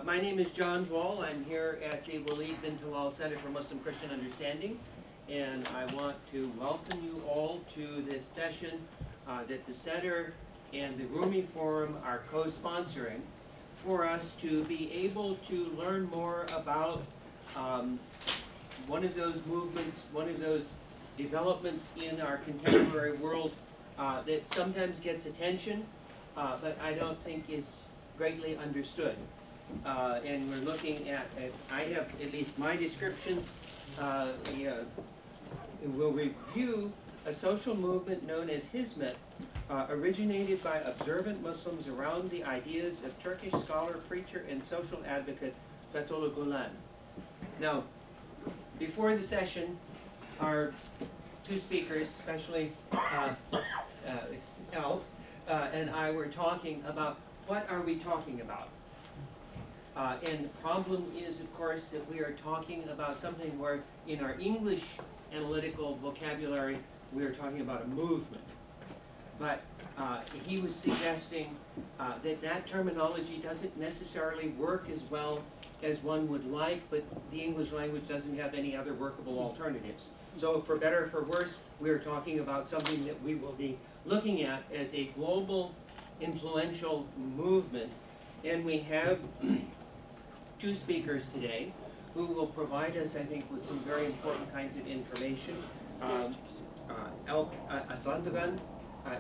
My name is John Wall. I'm here at the Walid bin Talal Center for Muslim Christian Understanding, and I want to welcome you all to this session that the Center and the Rumi Forum are co-sponsoring for us to be able to learn more about one of those movements, one of those developments in our contemporary world that sometimes gets attention, but I don't think is greatly understood. And we're looking at, I have at least my descriptions. We'll review a social movement known as Hizmet, originated by observant Muslims around the ideas of Turkish scholar, preacher, and social advocate Fethullah Gulen. Now, before the session, our two speakers, especially Al and I, were talking about what are we talking about. And the problem is, of course, that we are talking about something where in our English analytical vocabulary, we are talking about a movement. But he was suggesting that that terminology doesn't necessarily work as well as one would like, but the English language doesn't have any other workable alternatives. So for better or for worse, we are talking about something that we will be looking at as a global influential movement. And we have two speakers today who will provide us, I think, with some very important kinds of information. Aslandogan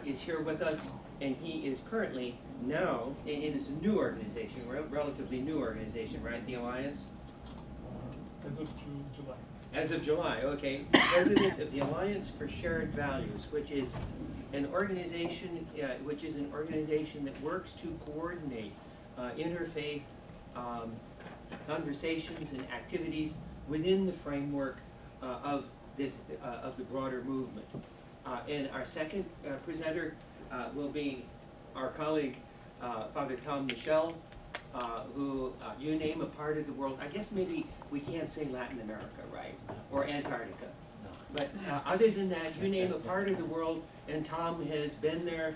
is here with us, and he is currently now, it is a new organization, relatively new organization, right, the Alliance? As of July. As of July, okay. President of the Alliance for Shared Values, which is an organization that works to coordinate interfaith conversations and activities within the framework of this of the broader movement. And our second presenter will be our colleague, Father Michel, who you name a part of the world. I guess maybe we can't say Latin America, right? Or Antarctica. No. But other than that, you name a part of the world, and Tom has been there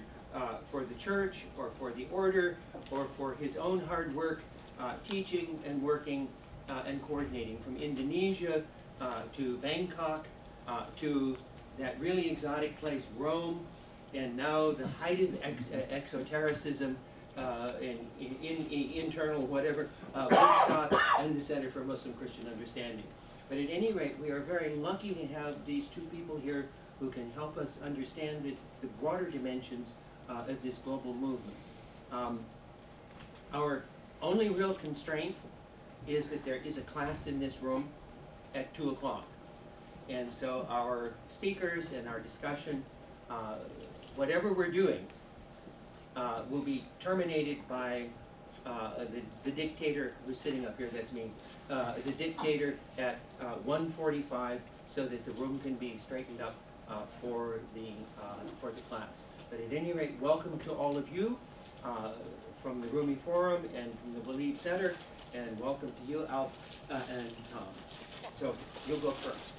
for the church, or for the order, or for his own hard work, teaching and working and coordinating, from Indonesia to Bangkok to that really exotic place, Rome, and now the height of exotericism in internal whatever, Woodstock and the Center for Muslim Christian Understanding. But at any rate, we are very lucky to have these two people here who can help us understand the broader dimensions of this global movement. Our only real constraint is that there is a class in this room at 2 o'clock. And so our speakers and our discussion, whatever we're doing, will be terminated by the dictator who's sitting up here, that's me, the dictator at 1:45, so that the room can be straightened up for the class. But at any rate, welcome to all of you from the Rumi Forum and from the Walid Center, and welcome to you, Al and Tom. So you'll go first.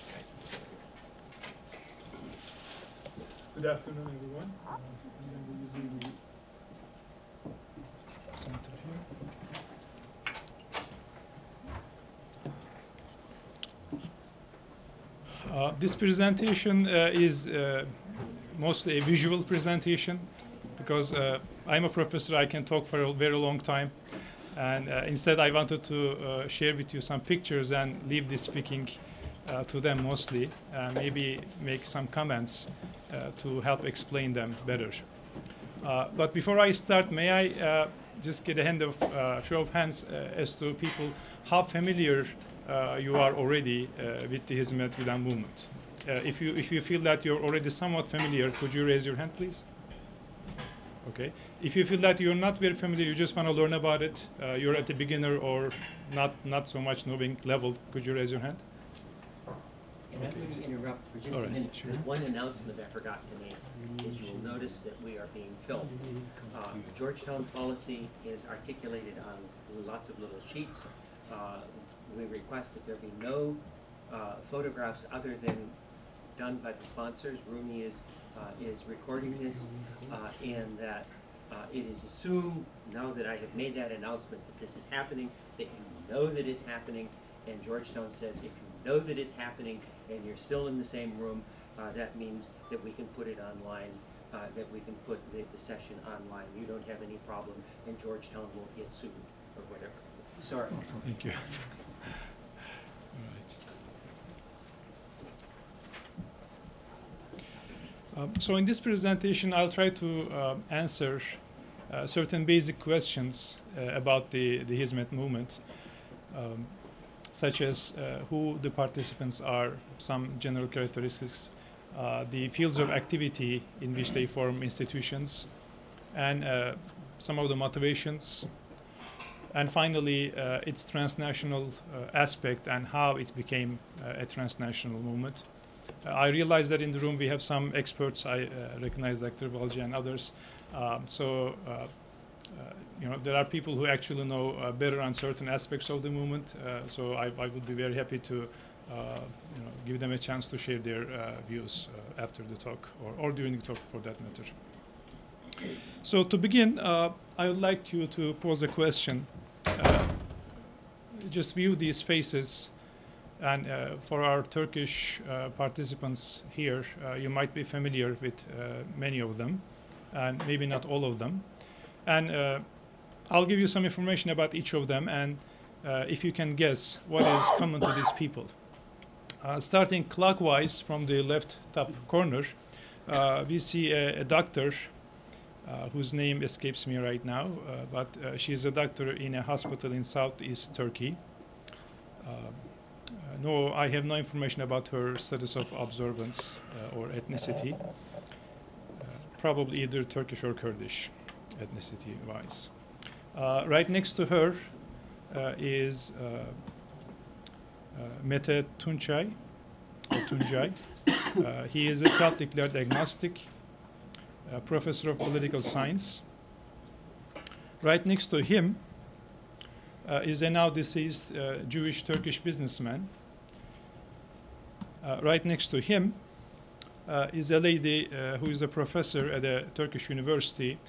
Good afternoon, everyone. I'm going to be using the center here. This presentation is mostly a visual presentation, because I'm a professor. I can talk for a very long time, and instead I wanted to share with you some pictures and leave the speaking to them mostly, maybe make some comments to help explain them better. But before I start, may I just get a show of hands as to people how familiar you are already with the Hizmet Gulen movement. If you feel that you're already somewhat familiar, could you raise your hand, please? Okay. If you feel that you're not very familiar, you just want to learn about it, you're at the beginner or not so much knowing level, could you raise your hand? And I'm going to interrupt for just a minute. Sure. There's one announcement I forgot to make, is you will notice that we are being filmed. Georgetown policy is articulated on lots of little sheets. We request that there be no photographs other than done by the sponsors. Rumi is recording this, and that It is assumed, now that I have made that announcement, that this is happening, that you know that it's happening, and Georgetown says if you know that it's happening and you're still in the same room, that means that we can put it online, that we can put the session online. You don't have any problem, and Georgetown won't get sued or whatever. Sorry. Thank you. All right. So in this presentation, I'll try to answer certain basic questions about the Hizmet movement, such as who the participants are, some general characteristics, the fields of activity in which they form institutions, and some of the motivations, and finally its transnational aspect and how it became a transnational movement. I realize that in the room we have some experts. I recognize Dr. Balji and others. You know, there are people who actually know better on certain aspects of the movement. So I would be very happy to you know, give them a chance to share their views after the talk or during the talk for that matter. So to begin, I would like you to pose a question. Just view these faces, and for our Turkish participants here, you might be familiar with many of them, and maybe not all of them. And I'll give you some information about each of them, and if you can guess what is common to these people. Starting clockwise from the left top corner, we see a doctor whose name escapes me right now, but she is a doctor in a hospital in southeast Turkey. No, I have no information about her status of observance or ethnicity. Probably either Turkish or Kurdish, ethnicity-wise. Right next to her is Mete Tuncay, or Tuncay. He is a self-declared agnostic, professor of political science. Right next to him is a now deceased Jewish Turkish businessman. Right next to him is a lady who is a professor at a Turkish university.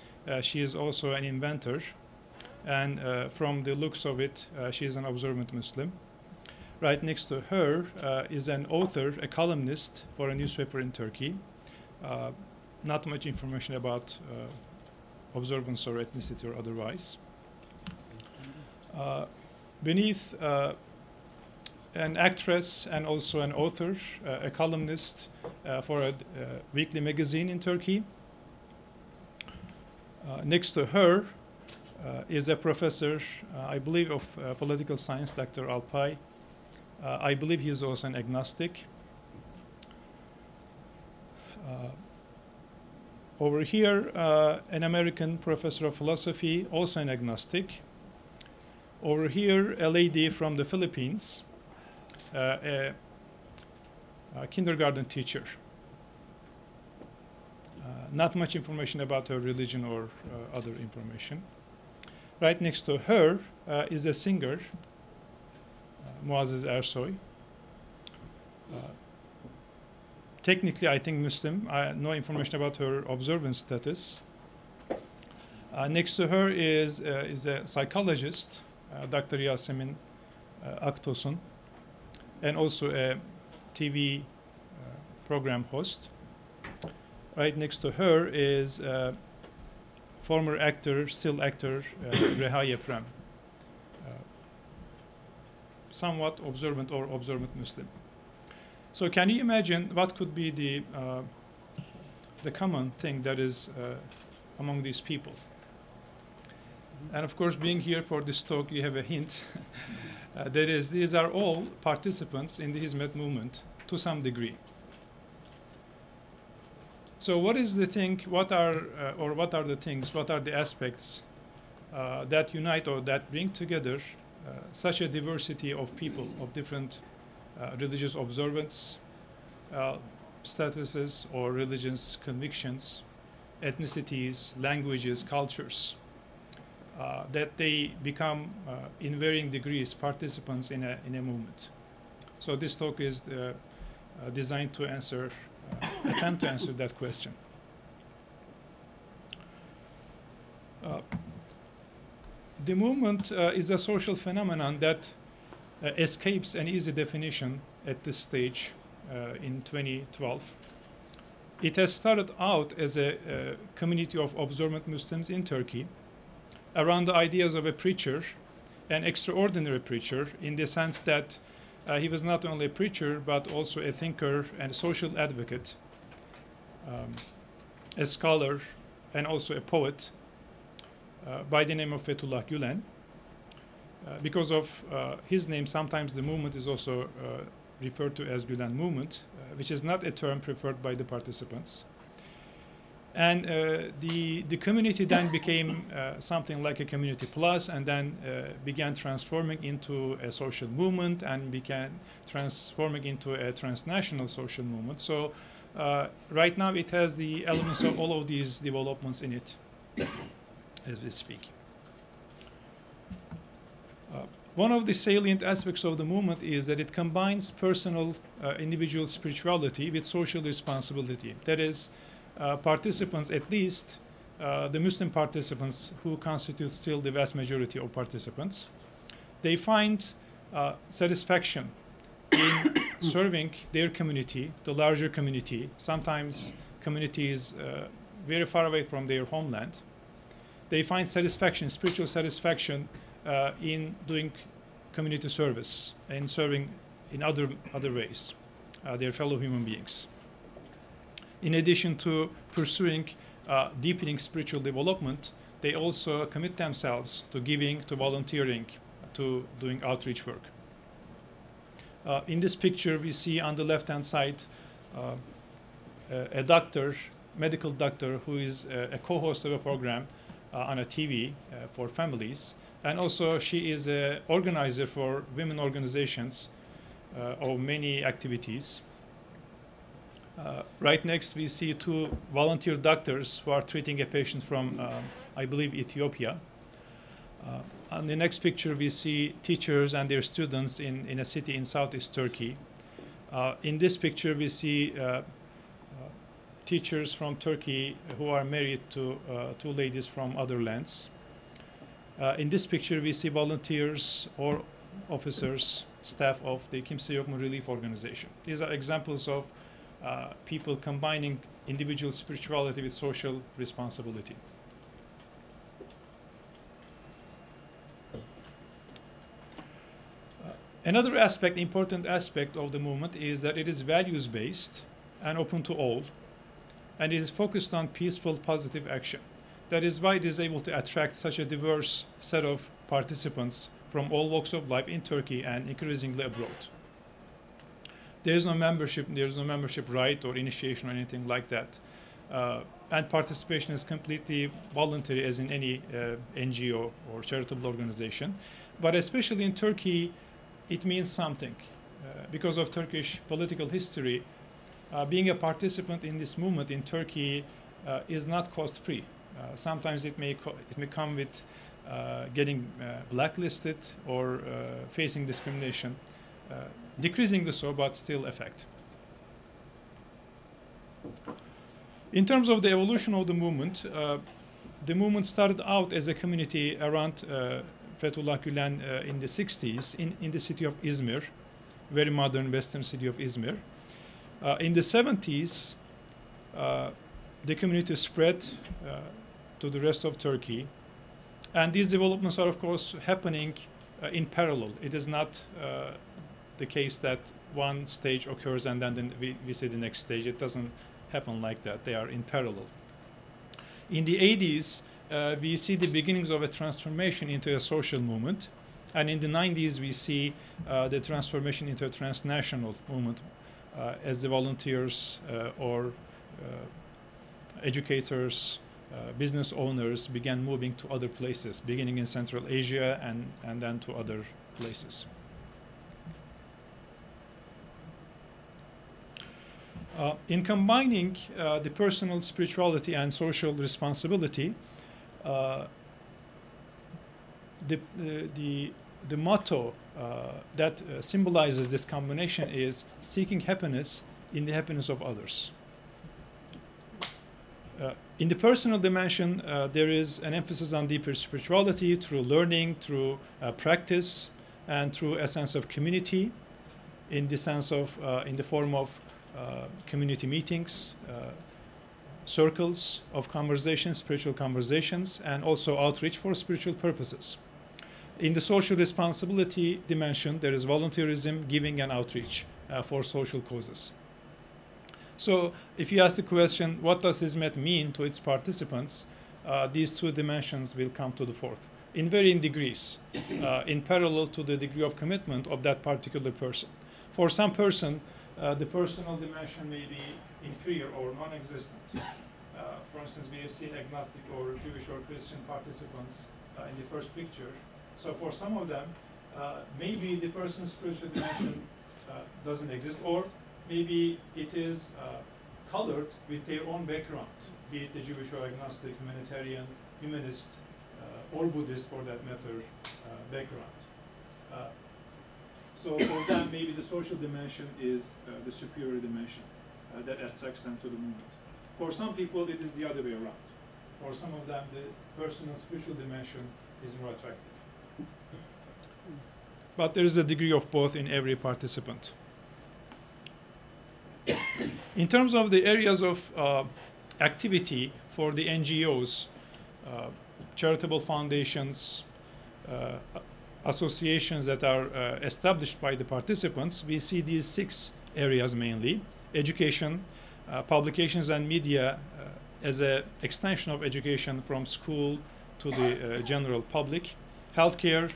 She is also an inventor, and from the looks of it, she is an observant Muslim. Right next to her is an author, a columnist for a newspaper in Turkey. Not much information about observance or ethnicity or otherwise. Beneath, an actress and also an author, a columnist for a weekly magazine in Turkey. Next to her is a professor, I believe, of political science, Dr. Alpay. I believe he is also an agnostic. Over here, an American professor of philosophy, also an agnostic. Over here, a lady from the Philippines, a kindergarten teacher. Not much information about her religion or other information. Right next to her is a singer, Muazzez Ersoy. Technically, I think Muslim. No information about her observance status. Next to her is a psychologist, Dr. Yasemin Aktosun, and also a TV program host. Right next to her is former actor, still actor, Reha Yeprem. Somewhat observant or observant Muslim. So can you imagine what could be the common thing that is among these people? And of course, being here for this talk, you have a hint. That is, these are all participants in the Hizmet movement to some degree. So what is the thing, what are the things, what are the aspects that unite or that bring together such a diversity of people of different religious observance, statuses or religious convictions, ethnicities, languages, cultures, that they become in varying degrees participants in a movement. So this talk is designed to attempt to answer that question. The movement is a social phenomenon that escapes an easy definition at this stage in 2012. It has started out as a community of observant Muslims in Turkey around the ideas of a preacher, an extraordinary preacher, in the sense that he was not only a preacher but also a thinker and a social advocate, a scholar, and also a poet by the name of Fethullah Gulen. Because of his name, sometimes the movement is also referred to as Gulen movement, which is not a term preferred by the participants. And the community then became something like a community plus, and then began transforming into a social movement and began transforming into a transnational social movement. So right now it has the elements of all of these developments in it as we speak. One of the salient aspects of the movement is that it combines personal individual spirituality with social responsibility. That is, participants, at least the Muslim participants who constitute still the vast majority of participants, they find satisfaction in serving their community, the larger community, sometimes communities very far away from their homeland. They find satisfaction, spiritual satisfaction, in doing community service and serving in other ways their fellow human beings. In addition to pursuing deepening spiritual development, they also commit themselves to giving, to volunteering, to doing outreach work. In this picture, we see on the left-hand side a doctor, medical doctor, who is a co-host of a program on a TV for families. And also she is an organizer for women organizations of many activities. Right next we see two volunteer doctors who are treating a patient from, I believe, Ethiopia. On the next picture we see teachers and their students in a city in southeast Turkey. In this picture we see teachers from Turkey who are married to two ladies from other lands. In this picture, we see volunteers or officers, staff of the Kimse Yok Mu Relief Organization. These are examples of people combining individual spirituality with social responsibility. Another aspect, important aspect of the movement is that it is values-based and open to all, and it is focused on peaceful, positive action. That is why it is able to attract such a diverse set of participants from all walks of life in Turkey and increasingly abroad. There is no membership right or initiation or anything like that. And participation is completely voluntary, as in any NGO or charitable organization. But especially in Turkey, it means something. Because of Turkish political history, being a participant in this movement in Turkey is not cost-free. Sometimes it may come with getting blacklisted or facing discrimination, decreasingly so, but still effect. In terms of the evolution of the movement started out as a community around Fethullah Gulen in the 60s in the city of Izmir, very modern western city of Izmir. In the 70s, the community spread to the rest of Turkey. And these developments are, of course, happening in parallel. It is not the case that one stage occurs and then we see the next stage. It doesn't happen like that. They are in parallel. In the 80s, we see the beginnings of a transformation into a social movement. And in the 90s, we see the transformation into a transnational movement as the volunteers or educators, business owners began moving to other places, beginning in Central Asia and then to other places. In combining the personal spirituality and social responsibility, the motto that symbolizes this combination is seeking happiness in the happiness of others. In the personal dimension, there is an emphasis on deeper spirituality through learning, through practice, and through a sense of community, in the sense of, in the form of community meetings, circles of conversations, spiritual conversations, and also outreach for spiritual purposes. In the social responsibility dimension, there is volunteerism, giving, and outreach for social causes. So if you ask the question, what does Hizmet mean to its participants, these two dimensions will come to the fore in varying degrees, in parallel to the degree of commitment of that particular person. For some person, the personal dimension may be inferior or non-existent. For instance, we have seen agnostic or Jewish or Christian participants in the first picture. So for some of them, maybe the person's spiritual dimension doesn't exist, or maybe it is colored with their own background, be it the Jewish or agnostic, humanitarian, humanist, or Buddhist for that matter, background. So for them, maybe the social dimension is the superior dimension that attracts them to the movement. For some people, it is the other way around. For some of them, the personal spiritual dimension is more attractive. But there is a degree of both in every participant. In terms of the areas of activity for the NGOs, charitable foundations, associations that are established by the participants, we see these 6 areas mainly: education, publications and media as an extension of education from school to the general public, healthcare,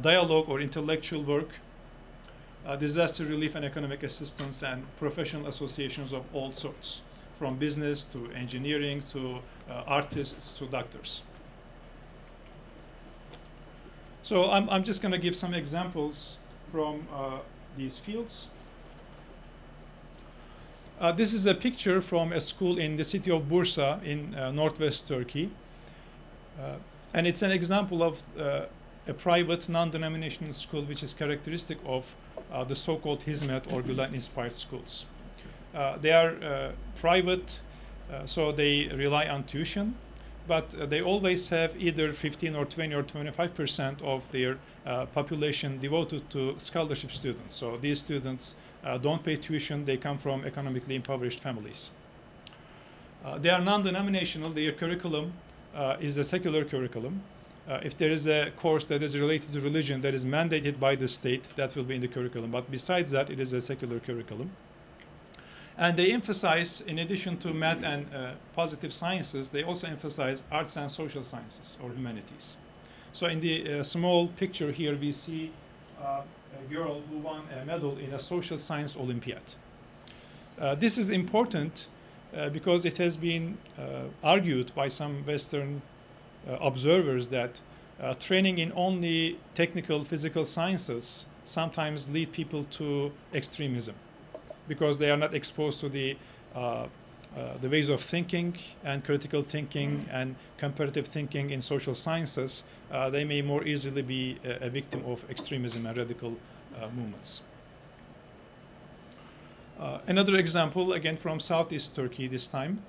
dialogue or intellectual work, disaster relief and economic assistance, and professional associations of all sorts, from business to engineering to artists to doctors. So I'm just going to give some examples from these fields. This is a picture from a school in the city of Bursa in northwest Turkey. And it's an example of a private non-denominational school which is characteristic of the so-called Hizmet or Gulen-inspired schools. They are private, so they rely on tuition, but they always have either 15 or 20 or 25% of their population devoted to scholarship students. So these students don't pay tuition, they come from economically impoverished families. They are non-denominational, their curriculum is a secular curriculum. If there is a course that is related to religion that is mandated by the state, that will be in the curriculum. But besides that, it is a secular curriculum. And they emphasize, in addition to math and positive sciences, they also emphasize arts and social sciences or humanities. So in the small picture here, we see a girl who won a medal in a social science Olympiad. This is important because it has been argued by some Western observers that training in only technical physical sciences sometimes lead people to extremism because they are not exposed to the ways of thinking and critical thinking and comparative thinking in social sciences. They may more easily be a victim of extremism and radical movements. Another example, again from Southeast Turkey this time,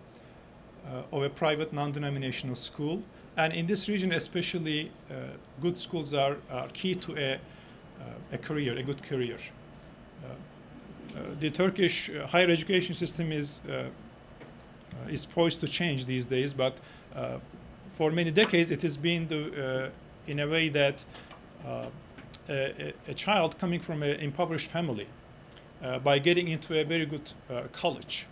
of a private non-denominational school. And in this region especially, good schools are key to a career, a good career. The Turkish higher education system is poised to change these days, but for many decades it has been in a way that a child coming from an impoverished family, by getting into a very good college,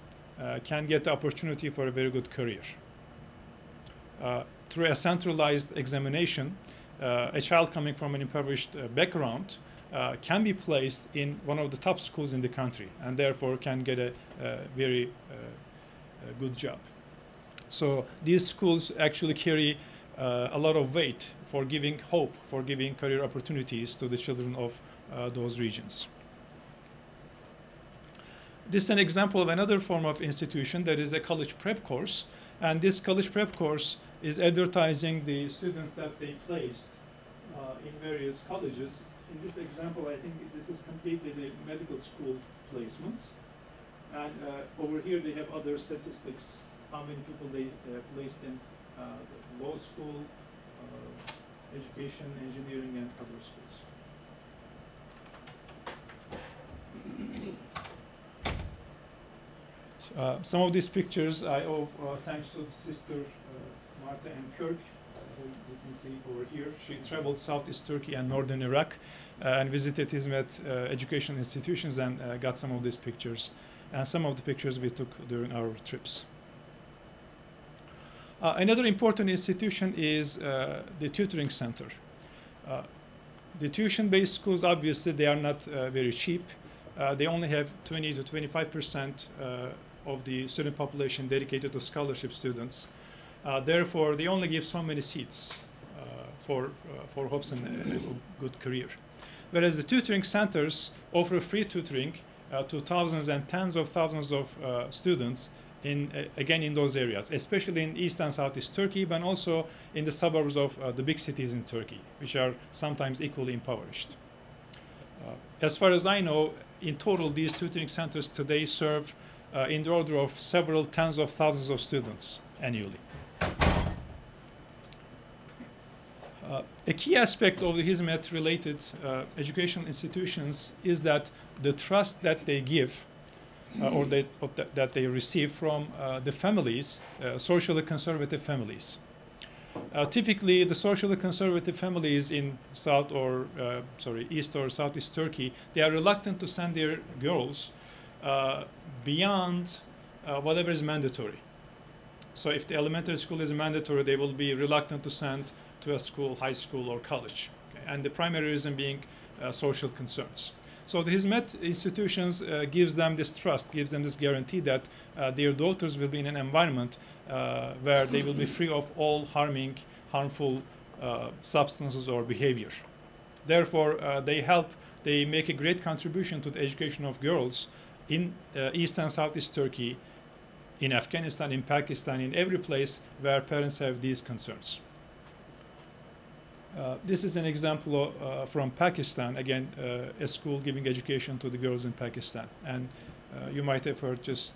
can get the opportunity for a very good career. Through a centralized examination, a child coming from an impoverished background can be placed in one of the top schools in the country and therefore can get a very good job. So these schools actually carry a lot of weight for giving hope, for giving career opportunities to the children of those regions. This is an example of another form of institution that is a college prep course. And this college prep course is advertising the students that they placed in various colleges. In this example, I think this is completely the medical school placements. And over here they have other statistics how many people they placed in law school, education, engineering, and other schools. Some of these pictures I owe thanks to Sister Martha and Kirk, who you can see over here. She traveled Southeast Turkey and Northern Iraq and visited Hizmet education institutions and got some of these pictures. And some of the pictures we took during our trips. Another important institution is the tutoring center. The tuition-based schools, obviously, they are not very cheap. They only have 20 to 25% of the student population dedicated to scholarship students. Therefore, they only give so many seats for hopes in a good career. Whereas the tutoring centers offer free tutoring to thousands and tens of thousands of students again in those areas, especially in East and Southeast Turkey, but also in the suburbs of the big cities in Turkey, which are sometimes equally impoverished. As far as I know, in total, these tutoring centers today serve in the order of several tens of thousands of students annually. A key aspect of the Hizmet-related educational institutions is that the trust that they give or that they receive from the families, socially conservative families. Typically, the socially conservative families in East or Southeast Turkey, they are reluctant to send their girls beyond whatever is mandatory. So if the elementary school is mandatory, they will be reluctant to send to a school, high school, or college. Okay? And the primary reason being social concerns. So the Hizmet institutions gives them this trust, gives them this guarantee that their daughters will be in an environment where they will be free of all harmful substances or behavior. Therefore, they make a great contribution to the education of girls in East and Southeast Turkey, in Afghanistan, in Pakistan, in every place where parents have these concerns. This is an example from Pakistan, again, a school giving education to the girls in Pakistan. And you might have heard just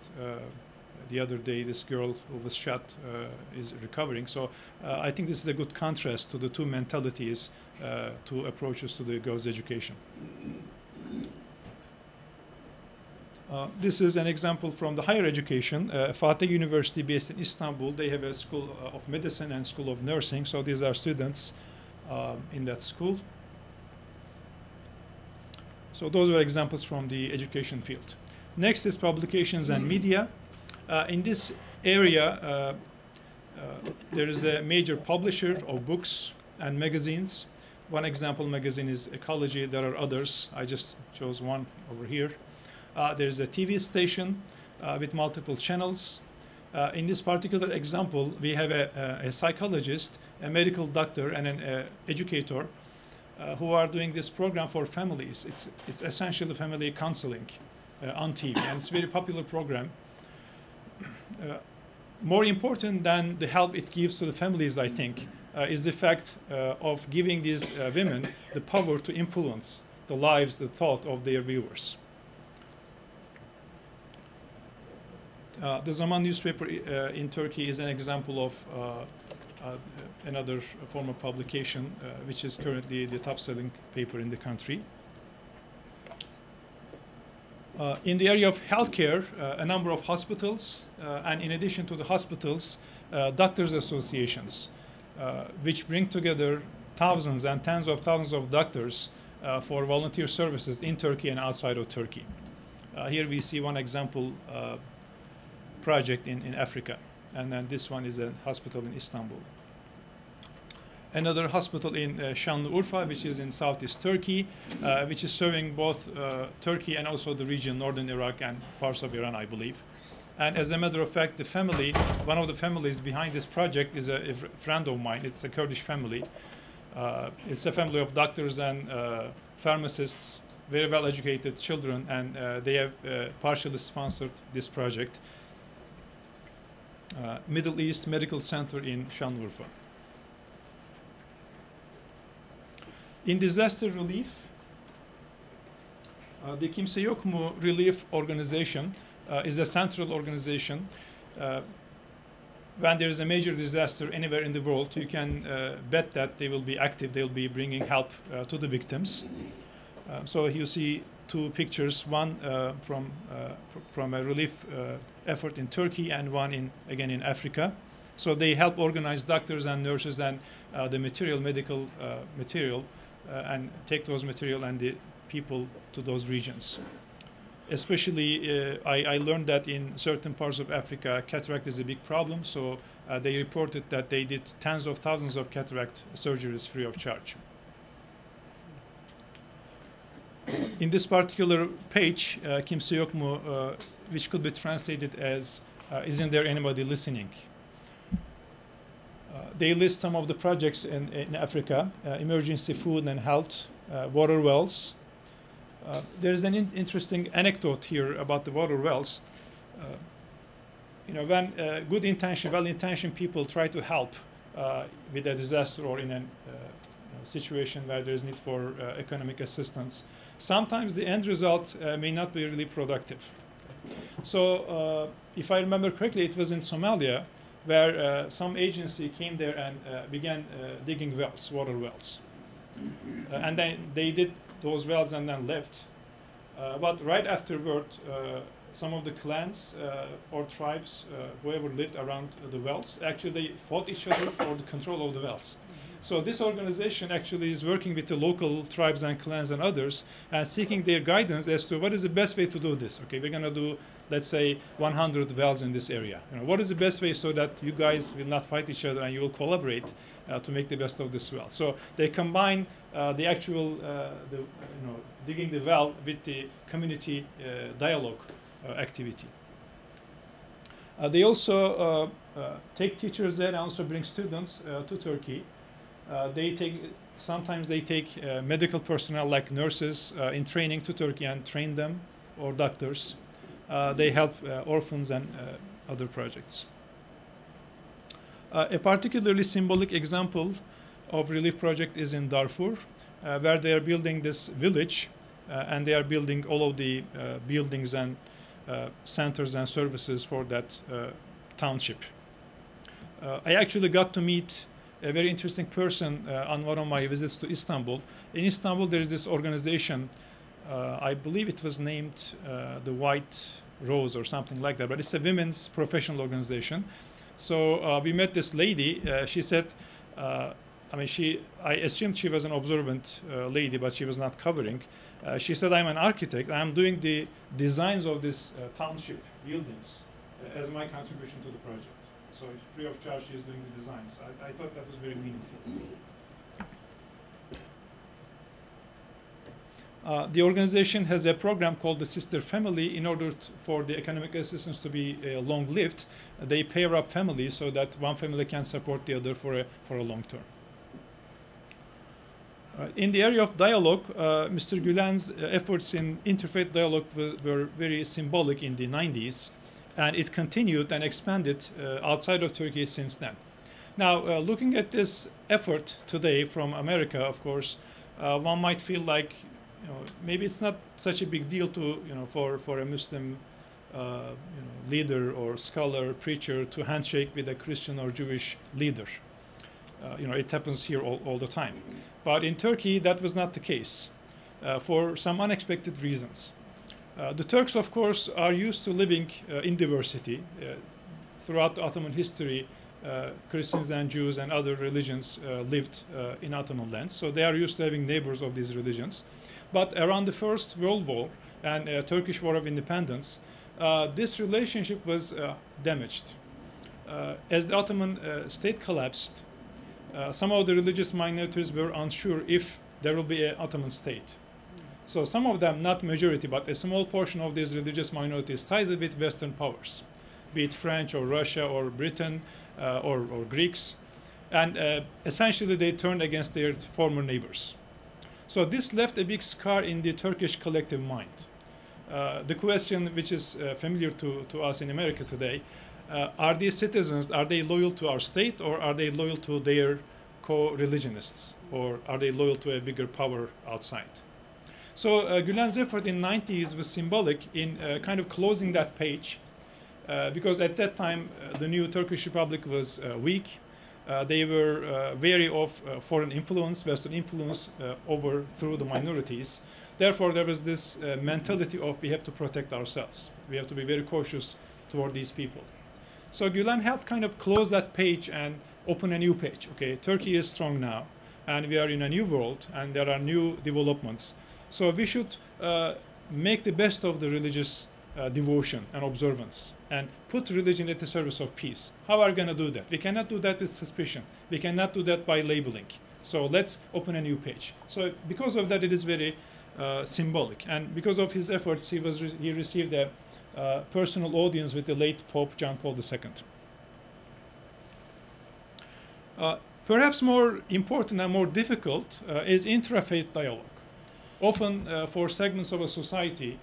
the other day, this girl who was shot is recovering. So I think this is a good contrast to the two mentalities, two approaches to the girls' education. This is an example from the higher education. Fatih University, based in Istanbul, they have a school of medicine and school of nursing. So these are students in that school. So those were examples from the education field. Next is publications and media. In this area, there is a major publisher of books and magazines. One example magazine is Ecology. There are others. I just chose one over here. There's a TV station with multiple channels. In this particular example, we have a psychologist, a medical doctor, and an educator who are doing this program for families. It's essentially family counseling on TV, and it's a very popular program. More important than the help it gives to the families, I think, is the fact of giving these women the power to influence the lives, the thought of their viewers. The Zaman newspaper in Turkey is an example of another form of publication, which is currently the top-selling paper in the country. In the area of healthcare, a number of hospitals, and in addition to the hospitals, doctors' associations, which bring together thousands and tens of thousands of doctors for volunteer services in Turkey and outside of Turkey. Here we see one example project in Africa, and then this one is a hospital in Istanbul. Another hospital in Şanlıurfa, which is in southeast Turkey, which is serving both Turkey and also the region, northern Iraq and parts of Iran, I believe. And as a matter of fact, the family, one of the families behind this project is a friend of mine. It's a Kurdish family. It's a family of doctors and pharmacists, very well-educated children, and they have partially sponsored this project. Middle East Medical Center in Şanlıurfa. In disaster relief, the Kimse Yok Mu Relief Organization is a central organization when there is a major disaster anywhere in the world, you can bet that they will be active. They'll be bringing help to the victims. So you see two pictures, one from a relief effort in Turkey and one again in Africa. So they help organize doctors and nurses and the medical material, and take those material and the people to those regions. Especially, I learned that in certain parts of Africa, cataract is a big problem. So they reported that they did tens of thousands of cataract surgeries free of charge. In this particular page, Kimse Yok Mu, which could be translated as isn't there anybody listening? They list some of the projects in Africa: emergency food and health, water wells. There's an interesting anecdote here about the water wells. When well-intentioned people try to help with a disaster or in a situation where there is need for economic assistance, sometimes the end result may not be really productive. So if I remember correctly, it was in Somalia where some agency came there and began digging wells, water wells. And then they did those wells and then left. But right afterward, some of the clans or tribes, whoever lived around the wells, actually they fought each other for the control of the wells. So this organization actually is working with the local tribes and clans and others and seeking their guidance as to what is the best way to do this. Okay, we're going to do, let's say, 100 wells in this area. What is the best way so that you guys will not fight each other and you will collaborate to make the best of this well? So they combine the actual digging the well with the community dialogue activity. They also take teachers there and also bring students to Turkey. Sometimes they take medical personnel like nurses in training to Turkey and train them, or doctors. They help orphans and other projects. A particularly symbolic example of relief project is in Darfur, where they are building this village, and they are building all of the buildings and centers and services for that township. I actually got to meet a very interesting person on one of my visits to Istanbul. In Istanbul, there is this organization, I believe it was named the White Rose or something like that, but it's a women's professional organization. So we met this lady. She said, I assumed she was an observant lady, but she was not covering. She said, I'm an architect. I'm doing the designs of this township buildings as my contribution to the project. So free of charge, she is doing the designs. I thought that was very meaningful. The organization has a program called the Sister Family. In order for the economic assistance to be long-lived, they pair up families so that one family can support the other for a long term. In the area of dialogue, Mr. Gulen's efforts in interfaith dialogue were very symbolic in the 90s, and it continued and expanded outside of Turkey since then. Now, looking at this effort today from America, of course, one might feel like maybe it's not such a big deal to for a Muslim leader or scholar, preacher to handshake with a Christian or Jewish leader. It happens here all the time. But in Turkey, that was not the case for some unexpected reasons. The Turks, of course, are used to living in diversity. Throughout the Ottoman history, Christians and Jews and other religions lived in Ottoman lands, so they are used to having neighbors of these religions. But around the First World War and Turkish War of Independence, this relationship was damaged. As the Ottoman state collapsed, some of the religious minorities were unsure if there will be an Ottoman state. So some of them, not majority, but a small portion of these religious minorities sided with Western powers, be it French or Russia or Britain or Greeks. And essentially they turned against their former neighbors. So this left a big scar in the Turkish collective mind. The question which is familiar to us in America today, are these citizens, are they loyal to our state, or are they loyal to their co-religionists, or are they loyal to a bigger power outside? So Gulen's effort in the 90s was symbolic in kind of closing that page because at that time the new Turkish Republic was weak. They were wary of foreign influence, Western influence over through the minorities. Therefore, there was this mentality of we have to protect ourselves. We have to be very cautious toward these people. So Gulen helped kind of close that page and open a new page. Okay, Turkey is strong now, and we are in a new world, and there are new developments. So we should make the best of the religious devotion and observance and put religion at the service of peace. How are we going to do that? We cannot do that with suspicion. We cannot do that by labeling. So let's open a new page. So because of that, it is very symbolic. And because of his efforts, he received a personal audience with the late Pope John Paul II. Perhaps more important and more difficult is interfaith dialogue. Often for segments of a society,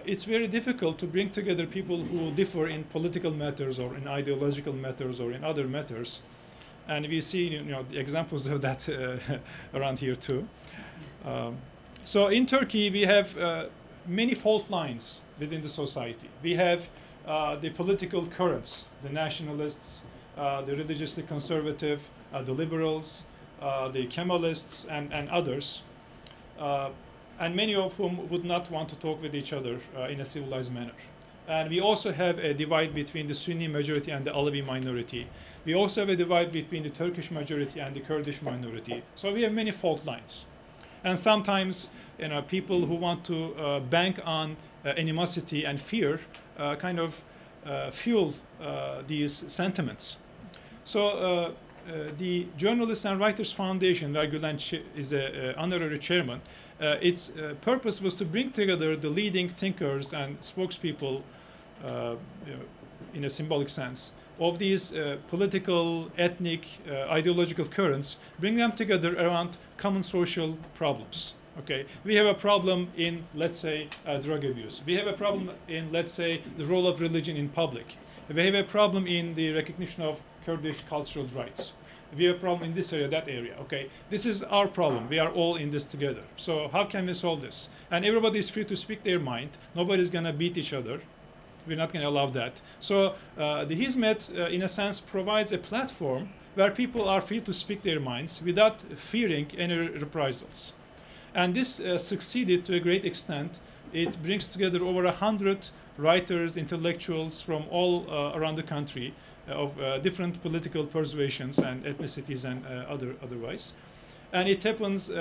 it's very difficult to bring together people who differ in political matters or in ideological matters or in other matters. And we see the examples of that around here too. So in Turkey, we have many fault lines within the society. We have the political currents, the nationalists, the religiously conservative, the liberals, the Kemalists, and others. And many of whom would not want to talk with each other in a civilized manner. And we also have a divide between the Sunni majority and the Alevi minority. We also have a divide between the Turkish majority and the Kurdish minority. So we have many fault lines. And sometimes people who want to bank on animosity and fear kind of fuel these sentiments. So the Journalists and Writers Foundation, where Gulen is an honorary chairman, its purpose was to bring together the leading thinkers and spokespeople, in a symbolic sense, of these political, ethnic, ideological currents, bring them together around common social problems. Okay, we have a problem in, let's say, drug abuse. We have a problem in, let's say, the role of religion in public. We have a problem in the recognition of Kurdish cultural rights. We have a problem in this area, that area. Okay, this is our problem. We are all in this together. So how can we solve this? And everybody is free to speak their mind. Nobody's going to beat each other. We're not going to allow that. So the Hizmet, in a sense, provides a platform where people are free to speak their minds without fearing any reprisals. And this succeeded to a great extent. It brings together over 100 writers, intellectuals from all around the country of different political persuasions and ethnicities and otherwise. And it happens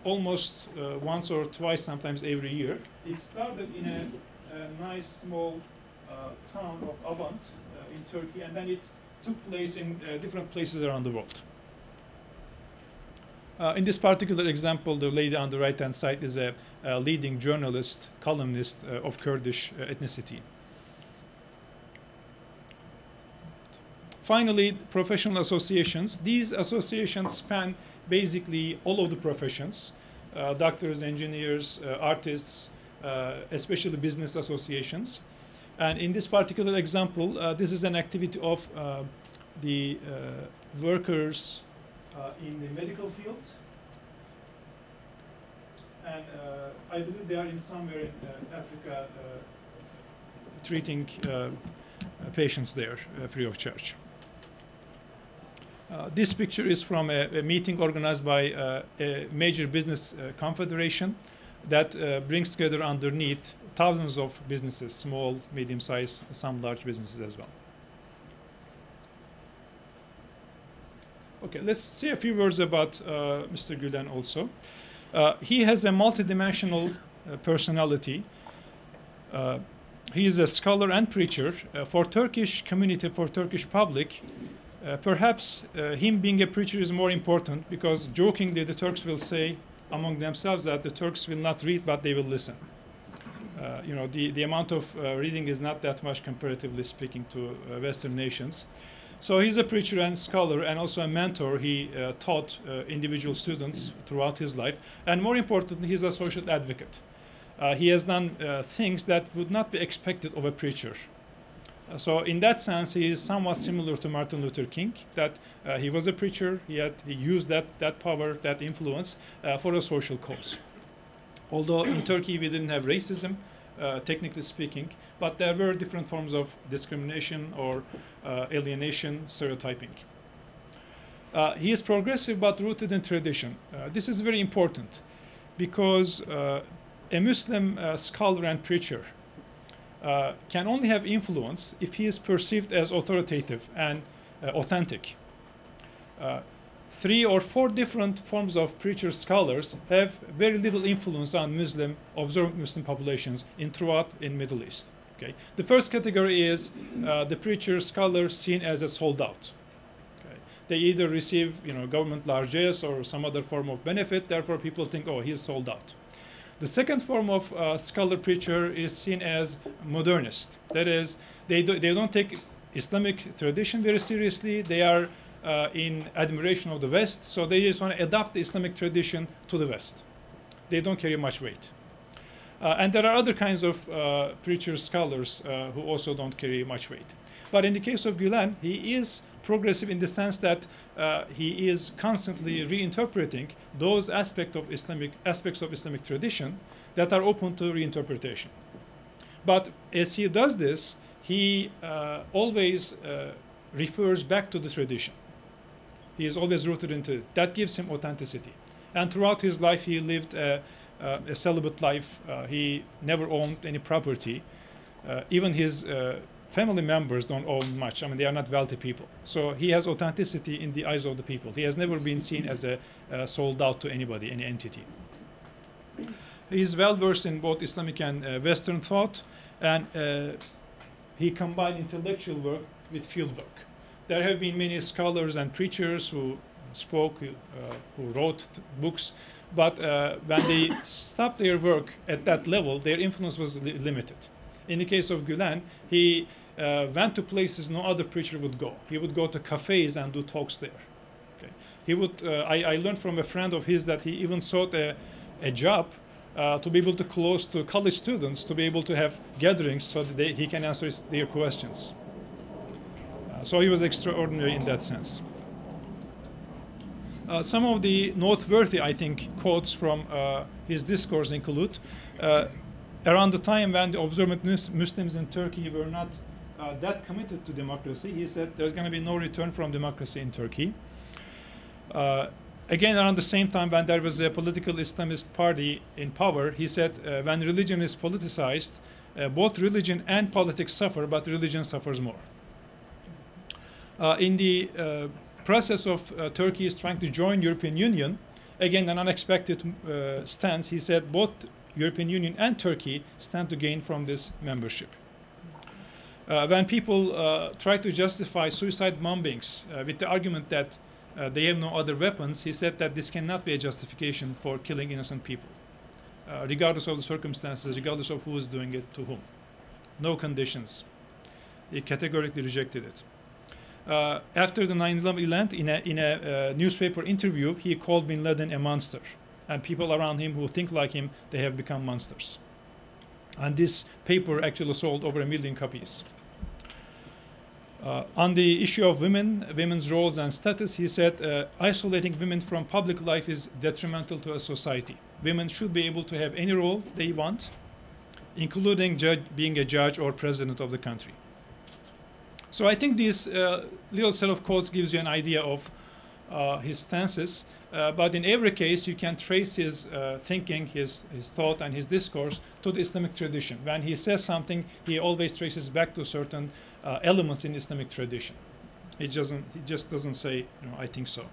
almost once or twice, sometimes every year. It started in a nice small town of Avant in Turkey, and then it took place in different places around the world. In this particular example, the lady on the right-hand side is a leading journalist, columnist of Kurdish ethnicity. Finally, professional associations. These associations span basically all of the professions, doctors, engineers, artists, especially business associations. And in this particular example, this is an activity of the workers in the medical field. And I believe they are in somewhere in Africa treating patients there free of charge. This picture is from a meeting organized by a major business confederation that brings together underneath thousands of businesses, small, medium-sized, some large businesses as well. Okay, let's say a few words about Mr. Gulen also. He has a multidimensional personality. He is a scholar and preacher. For Turkish community, for Turkish public, perhaps him being a preacher is more important because jokingly the Turks will say among themselves that the Turks will not read but they will listen. The amount of reading is not that much comparatively speaking to Western nations. So he's a preacher and scholar and also a mentor. He taught individual students throughout his life. And more importantly, he's a social advocate. He has done things that would not be expected of a preacher. So in that sense, he is somewhat similar to Martin Luther King, that he was a preacher. He used that power, that influence for a social cause. Although in Turkey we didn't have racism, technically speaking, but there were different forms of discrimination or alienation, stereotyping. He is progressive but rooted in tradition. This is very important because a Muslim scholar and preacher can only have influence if he is perceived as authoritative and authentic. 3 or 4 different forms of preacher scholars have very little influence on observant Muslim populations throughout in Middle East. Okay. The first category is the preacher scholar seen as a sold out. Okay. They either receive government largesse or some other form of benefit, therefore people think, oh, he's sold out. The second form of scholar preacher is seen as modernist. That is, they don't take Islamic tradition very seriously. They are in admiration of the West, so they just want to adapt the Islamic tradition to the West. They don't carry much weight. And there are other kinds of preacher scholars who also don't carry much weight. But in the case of Gulen, he is progressive in the sense that he is constantly reinterpreting those aspects of Islamic tradition that are open to reinterpretation. But as he does this, he always refers back to the tradition. He is always rooted into it. That gives him authenticity. And throughout his life, he lived a celibate life. He never owned any property. Even his family members don't own much. I mean, they are not wealthy people. So he has authenticity in the eyes of the people. He has never been seen as sold out to anybody, any entity. He is well versed in both Islamic and Western thought, and he combined intellectual work with field work. There have been many scholars and preachers who spoke, who wrote books, but when they stopped their work at that level, their influence was limited. In the case of Gulen, he went to places no other preacher would go. He would go to cafes and do talks there. Okay. He would. I learned from a friend of his that he even sought a job to be able to close to college students, to be able to have gatherings so that he can answer their questions. So he was extraordinary in that sense. Some of the noteworthy, I think, quotes from his discourse include, around the time when the observant Muslims in Turkey were not that committed to democracy, he said there's going to be no return from democracy in Turkey. Again, around the same time when there was a political Islamist party in power, he said when religion is politicized, both religion and politics suffer, but religion suffers more. In the process of Turkey is trying to join European Union, again an unexpected stance, he said both European Union and Turkey stand to gain from this membership. When people try to justify suicide bombings with the argument that they have no other weapons, he said that this cannot be a justification for killing innocent people, regardless of the circumstances, regardless of who is doing it to whom. No conditions. He categorically rejected it. After the 9/11 event, in a newspaper interview, he called Bin Laden a monster. And people around him who think like him, they have become monsters. And this paper actually sold over 1 million copies. On the issue of women's roles and status, he said, isolating women from public life is detrimental to a society. Women should be able to have any role they want, including being a judge or president of the country. So I think this little set of quotes gives you an idea of his stances, but in every case you can trace his thinking, his thought and his discourse to the Islamic tradition. When he says something, he always traces back to certain elements in Islamic tradition. He just doesn't say, I think so.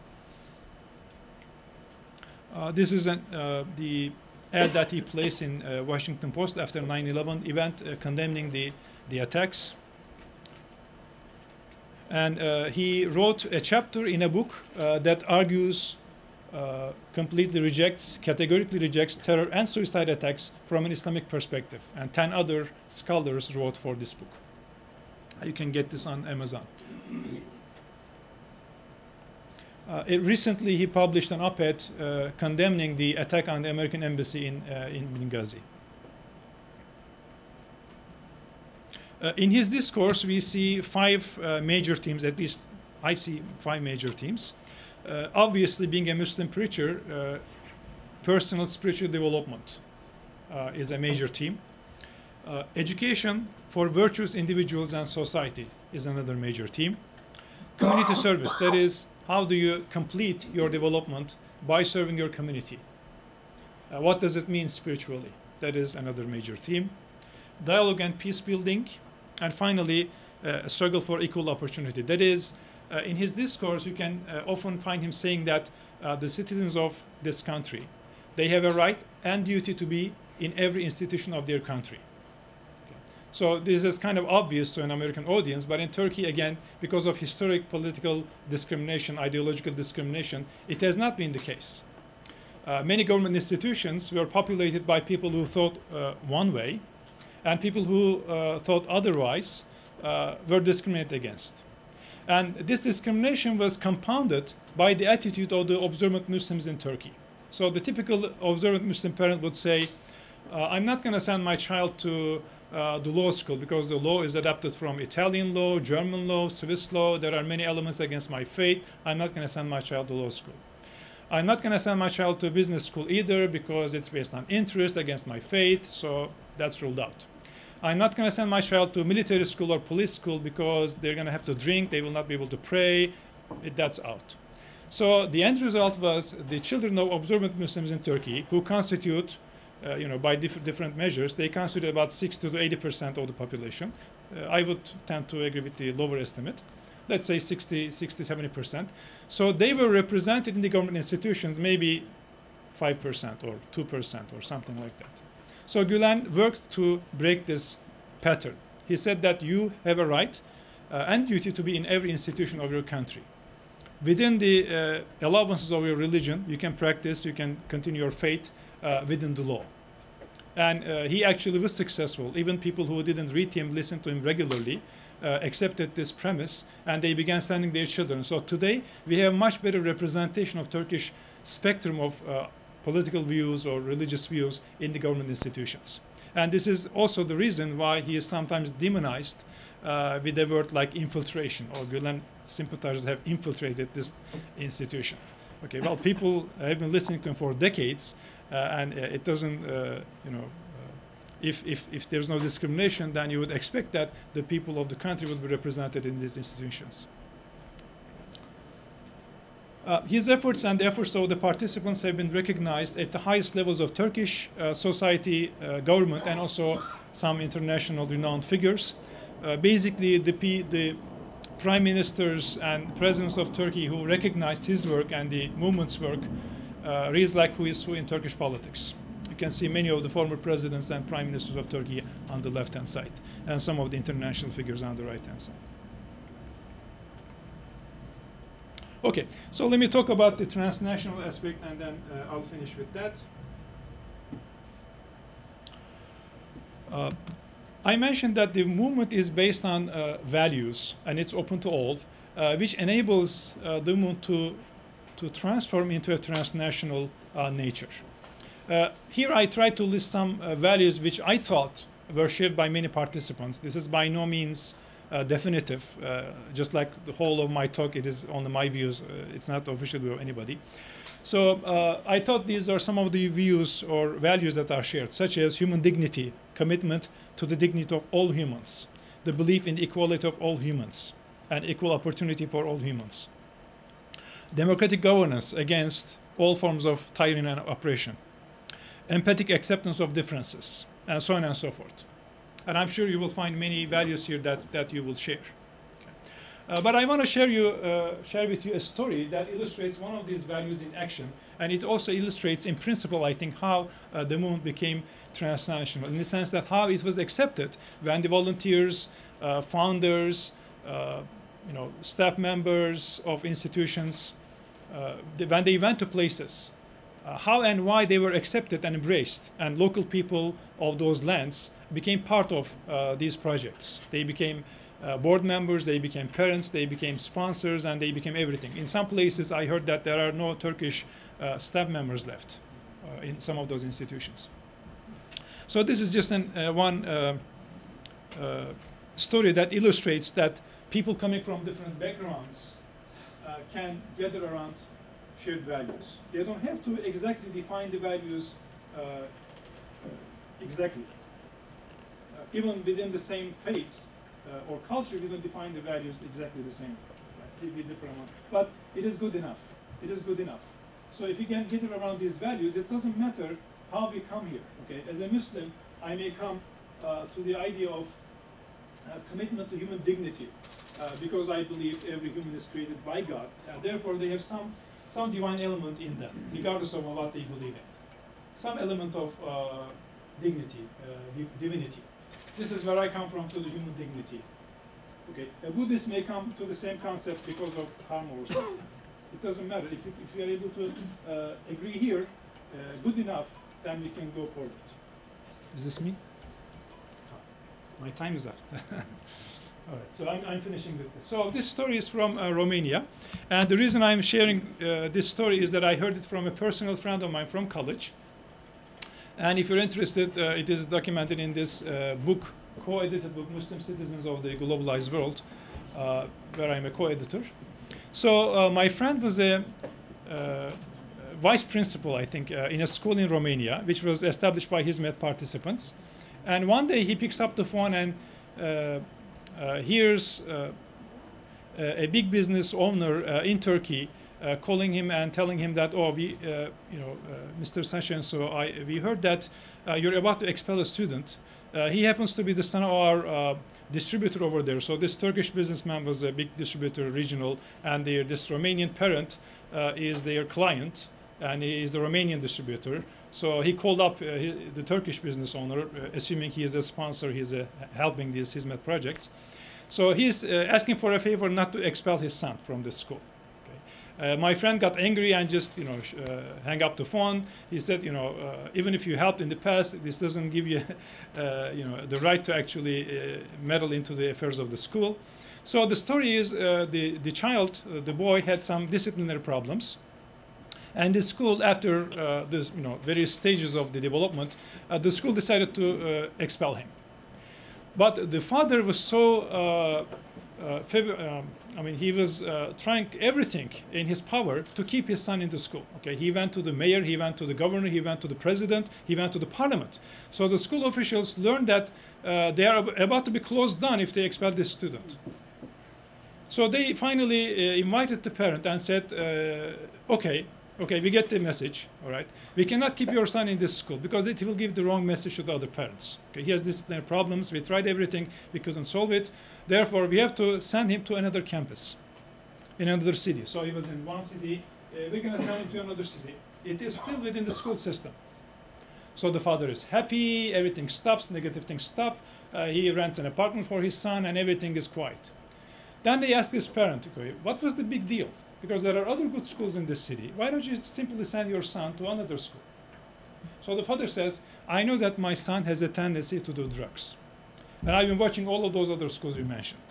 This is the ad that he placed in Washington Post after 9/11 event condemning the attacks. And he wrote a chapter in a book that argues, categorically rejects terror and suicide attacks from an Islamic perspective. And 10 other scholars wrote for this book. You can get this on Amazon. Recently, he published an op-ed condemning the attack on the American embassy in Benghazi. In his discourse, we see 5 major themes, at least I see 5 major themes. Obviously, being a Muslim preacher, personal spiritual development is a major theme. Education for virtuous individuals and society is another major theme. Community service, that is, how do you complete your development by serving your community? What does it mean spiritually? That is another major theme. Dialogue and peace building. And finally, a struggle for equal opportunity. That is, in his discourse, you can often find him saying that the citizens of this country, they have a right and duty to be in every institution of their country. Okay. So this is kind of obvious to an American audience, but in Turkey, again, because of historic political discrimination, ideological discrimination, it has not been the case. Many government institutions were populated by people who thought one way, and people who thought otherwise were discriminated against. And this discrimination was compounded by the attitude of the observant Muslims in Turkey. So the typical observant Muslim parent would say, I'm not going to send my child to the law school because the law is adapted from Italian law, German law, Swiss law. There are many elements against my faith. I'm not going to send my child to law school. I'm not going to send my child to business school either because it's based on interest against my faith, so that's ruled out. I'm not going to send my child to military school or police school because they're going to have to drink, they will not be able to pray. That's out. So the end result was the children of observant Muslims in Turkey, who constitute, by different measures, they constitute about 60 to 80% of the population. I would tend to agree with the lower estimate. Let's say 60, 70%. So they were represented in the government institutions, maybe 5% or 2% or something like that. So Gulen worked to break this pattern. He said that you have a right and duty to be in every institution of your country. Within the allowances of your religion, you can practice, you can continue your faith within the law. And he actually was successful. Even people who didn't read him, listened to him regularly, accepted this premise, and they began sending their children. So today, we have much better representation of Turkish spectrum of political views or religious views in the government institutions. And this is also the reason why he is sometimes demonized with a word like infiltration, or Gulen sympathizers have infiltrated this institution. Okay, well, people have been listening to him for decades, and it doesn't, if there's no discrimination, then you would expect that the people of the country would be represented in these institutions. His efforts and the efforts of the participants have been recognized at the highest levels of Turkish society, government, and also some international renowned figures. Basically, the prime ministers and presidents of Turkey who recognized his work and the movement's work reads like who is who in Turkish politics. You can see many of the former presidents and prime ministers of Turkey on the left-hand side, and some of the international figures on the right-hand side. Okay, so let me talk about the transnational aspect, and then I'll finish with that. I mentioned that the movement is based on values, and it's open to all, which enables the movement to transform into a transnational nature. Here I tried to list some values which I thought were shared by many participants. This is by no means definitive. Just like the whole of my talk, it is only my views. It's not the official view of anybody. So I thought these are some of the views or values that are shared, such as human dignity, commitment to the dignity of all humans, the belief in the equality of all humans, and equal opportunity for all humans, democratic governance against all forms of tyranny and oppression, empathic acceptance of differences, and so on and so forth. And I'm sure you will find many values here that you will share. Okay. But I want to share with you a story that illustrates one of these values in action, and it also illustrates, in principle, I think, how the movement became transnational, in the sense that how it was accepted when the volunteers, founders, staff members of institutions, when they went to places, how and why they were accepted and embraced, and local people of those lands became part of these projects. They became board members, they became parents, they became sponsors, and they became everything. In some places, I heard that there are no Turkish staff members left in some of those institutions. So this is just one story that illustrates that people coming from different backgrounds can gather around shared values. They don't have to exactly define the values exactly. even within the same faith or culture, we don't define the values exactly the same. Right? It will be different, but it is good enough. It is good enough. So if you can get around these values, it doesn't matter how we come here. Okay, as a Muslim, I may come to the idea of commitment to human dignity, because I believe every human is created by God. Therefore, they have some divine element in them, regardless of what they believe in. Some element of dignity, divinity. This is where I come from, to the human dignity. Okay, a Buddhist may come to the same concept because of karma or something. It doesn't matter. If we are able to agree here, good enough, then we can go forward. Is this me? My time is up. All right, so I'm finishing with this. So this story is from Romania. And the reason I'm sharing this story is that I heard it from a personal friend of mine from college. And if you're interested, it is documented in this book, co-edited book, Muslim Citizens of the Globalized World, where I'm a co-editor. So my friend was a vice principal, I think, in a school in Romania, which was established by Hizmet participants. And one day he picks up the phone and hears a big business owner in Turkey calling him and telling him that, oh, Mr. Sacha, and so we heard that you're about to expel a student. He happens to be the son of our distributor over there. So this Turkish businessman was a big distributor, regional, and this Romanian parent is their client, and he is the Romanian distributor. So he called up the Turkish business owner, assuming he is a sponsor, he's helping these Hizmet projects. So he's asking for a favor not to expel his son from the school. My friend got angry and just, hang up the phone. He said, even if you helped in the past, this doesn't give you, the right to actually meddle into the affairs of the school. So the story is the child, the boy, had some disciplinary problems. And the school, after this, various stages of the development, the school decided to expel him. But the father was so he was trying everything in his power to keep his son in the school. Okay, he went to the mayor, he went to the governor, he went to the president, he went to the parliament. So the school officials learned that they are about to be closed down if they expel this student. So they finally invited the parent and said, okay, we get the message, all right. We cannot keep your son in this school because it will give the wrong message to the other parents. Okay, he has disciplinary problems. We tried everything. We couldn't solve it. Therefore, we have to send him to another campus in another city. So he was in one city. We're going to send him to another city. It is still within the school system. So the father is happy. Everything stops. Negative things stop. He rents an apartment for his son, and everything is quiet. Then they asked this parent, okay, what was the big deal? Because there are other good schools in this city. Why don't you simply send your son to another school? So the father says, I know that my son has a tendency to do drugs. And I've been watching all of those other schools you mentioned.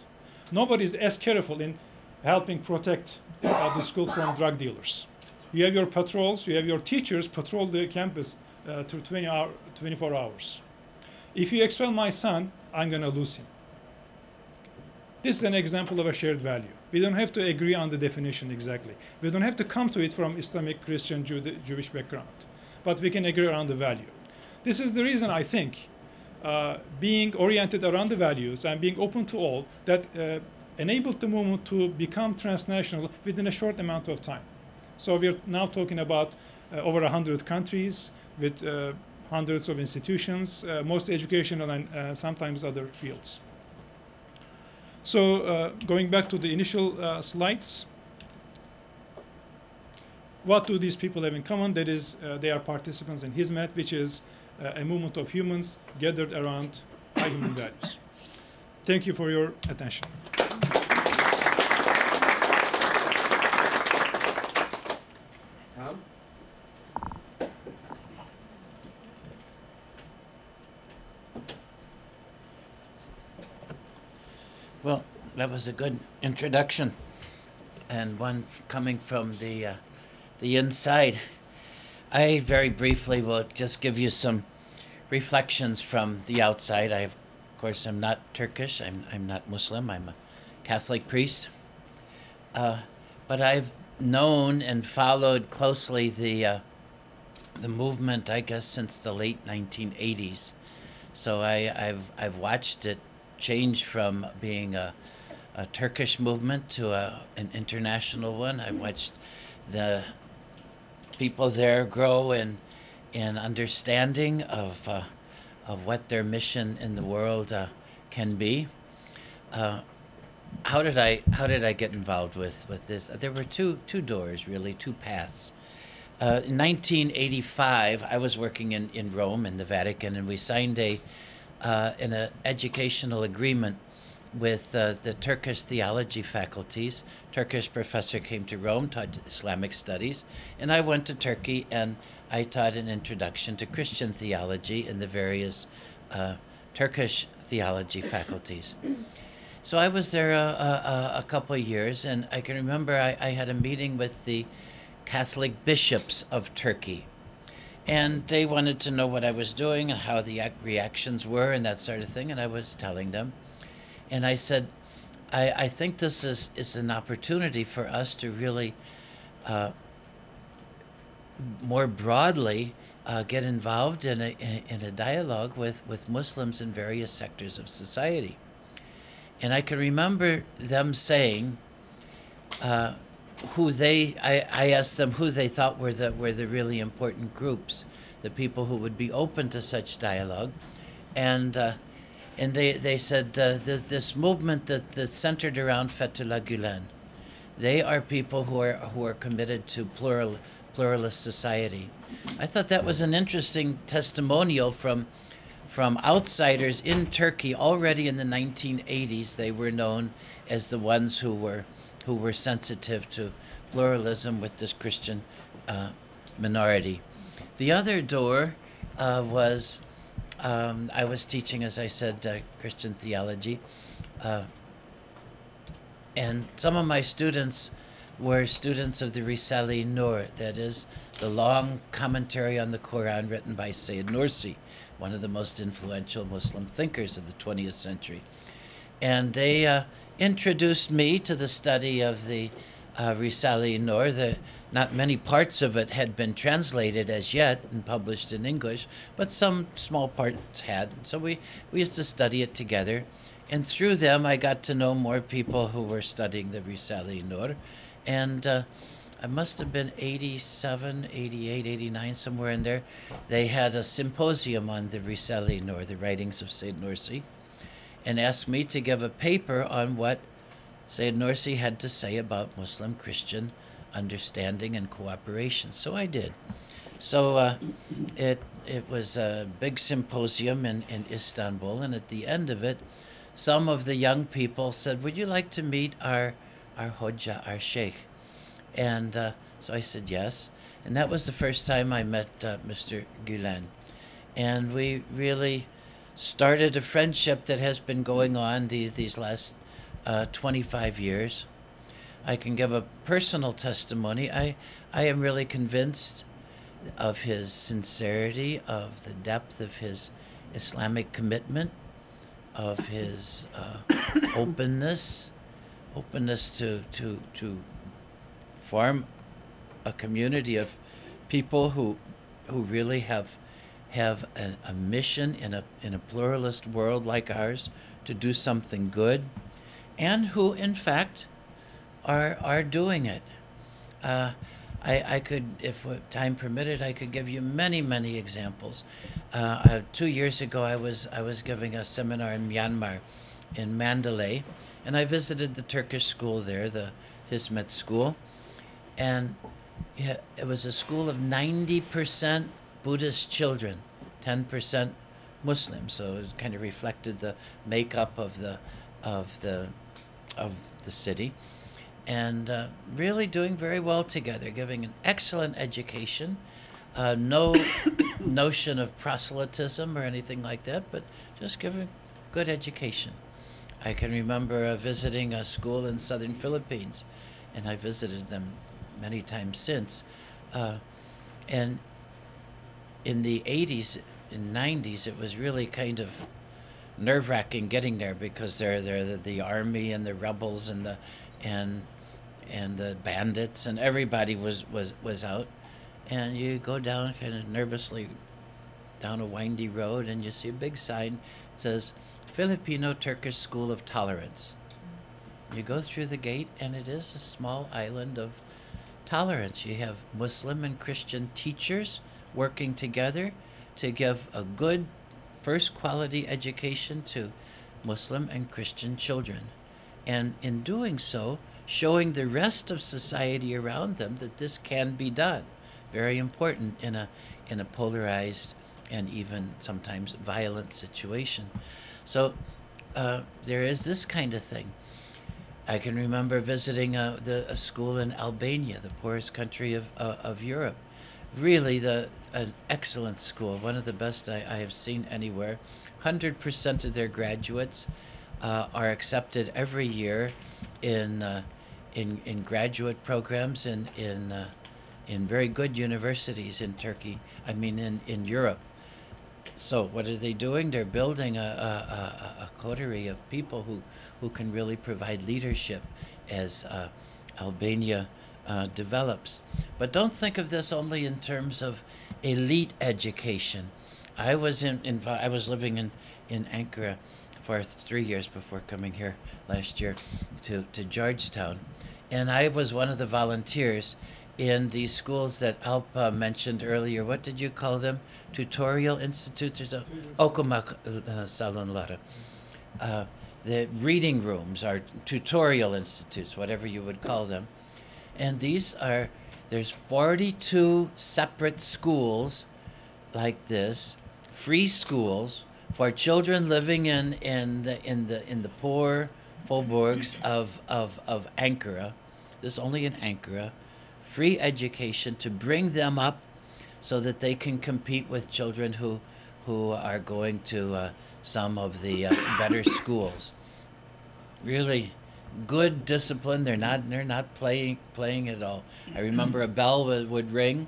Nobody is as careful in helping protect the school from drug dealers. You have your patrols, you have your teachers patrol the campus 24 hours. If you expel my son, I'm going to lose him. This is an example of a shared value. We don't have to agree on the definition exactly. We don't have to come to it from Islamic, Christian, Jewish background. But we can agree around the value. This is the reason I think being oriented around the values and being open to all that enabled the movement to become transnational within a short amount of time. So we're now talking about over 100 countries with hundreds of institutions, mostly educational and sometimes other fields. So going back to the initial slides, what do these people have in common? That is, they are participants in Hizmet, which is a movement of humans gathered around high human values. Thank you for your attention. Tom? Well, that was a good introduction, and one coming from the inside. I very briefly will just give you some reflections from the outside. Of course, I'm not Turkish. I'm not Muslim. I'm a Catholic priest. But I've known and followed closely the movement, I guess, since the late 1980s. So I've watched it change from being a Turkish movement to an international one. I've watched the people there grow in understanding of what their mission in the world can be. How did I get involved with this? There were two doors, really, two paths. In 1985, I was working in Rome, in the Vatican, and we signed an educational agreement with the Turkish theology faculties. Turkish professor came to Rome, taught Islamic studies, and I went to Turkey and I taught an introduction to Christian theology in the various Turkish theology faculties. So I was there a couple of years, and I can remember I had a meeting with the Catholic bishops of Turkey. And they wanted to know what I was doing and how the reactions were and that sort of thing, and I was telling them. And I said, I think this is an opportunity for us to really more broadly get involved in a dialogue with Muslims in various sectors of society. And I can remember them saying, I asked them who they thought were the really important groups, the people who would be open to such dialogue, and they said this movement that's centered around Fethullah Gulen, they are people who are committed to pluralist society. I thought that was an interesting testimonial from outsiders in Turkey. Already in the 1980s, they were known as the ones who were sensitive to pluralism with this Christian minority. The other door was, I was teaching, as I said, Christian theology, and some of my students were students of the Risale-i Nur, that is, the long commentary on the Quran written by Sayyid Nursi, one of the most influential Muslim thinkers of the 20th century. And they introduced me to the study of the Risale-i Nur. Not many parts of it had been translated as yet and published in English, but some small parts had. So we used to study it together. And through them, I got to know more people who were studying the Risale-i Nur. And I must have been 87, 88, 89, somewhere in there. They had a symposium on the Risale-i Nur, the writings of Sayyid Nursi, and asked me to give a paper on what Sayyid Nursi had to say about Muslim-Christian understanding and cooperation. So I did. So it was a big symposium in Istanbul, and at the end of it, some of the young people said, "Would you like to meet our Hoja, our Sheikh?" And so I said yes. And that was the first time I met Mr. Gulen. And we really started a friendship that has been going on these last 25 years. I can give a personal testimony. I am really convinced of his sincerity, of the depth of his Islamic commitment, of his openness to form a community of people who really have a mission in a pluralist world like ours to do something good, and who in fact are doing it. I could, if time permitted, I could give you many examples. 2 years ago, I was giving a seminar in Myanmar, in Mandalay, and I visited the Turkish school there, the Hizmet school, and it was a school of 90% Buddhist children, 10% Muslim. So it kind of reflected the makeup of the city, and really doing very well together, giving an excellent education, no notion of proselytism or anything like that, but just giving good education. I can remember visiting a school in southern Philippines, and I visited them many times since. And in the 80s and 90s, it was really kind of nerve-wracking getting there, because they're the army and the rebels and the bandits, and everybody was out. And you go down kind of nervously down a windy road, and you see a big sign that says Filipino-Turkish School of Tolerance. You go through the gate, and it is a small island of tolerance. You have Muslim and Christian teachers working together to give a good first quality education to Muslim and Christian children. And in doing so, showing the rest of society around them that this can be done. Very important in a polarized and even sometimes violent situation. So there is this kind of thing. I can remember visiting a school in Albania, the poorest country of Europe. Really an excellent school, one of the best I have seen anywhere. 100% of their graduates are accepted every year in graduate programs in very good universities in Turkey, in Europe. So what are they doing? They're building a coterie of people who can really provide leadership as Albania develops. But don't think of this only in terms of elite education. I was living in Ankara for 3 years before coming here last year to Georgetown, and I was one of the volunteers in these schools that Alpa mentioned earlier. What did you call them? Tutorial institutes or so? Okumak salonlara. The reading rooms are tutorial institutes, whatever you would call them. And there's 42 separate schools like this, free schools for children living in the poor faubourgs of Ankara. This only in Ankara. Free education to bring them up so that they can compete with children who are going to some of the better schools. Really good discipline. They're not playing at all. I remember a bell would ring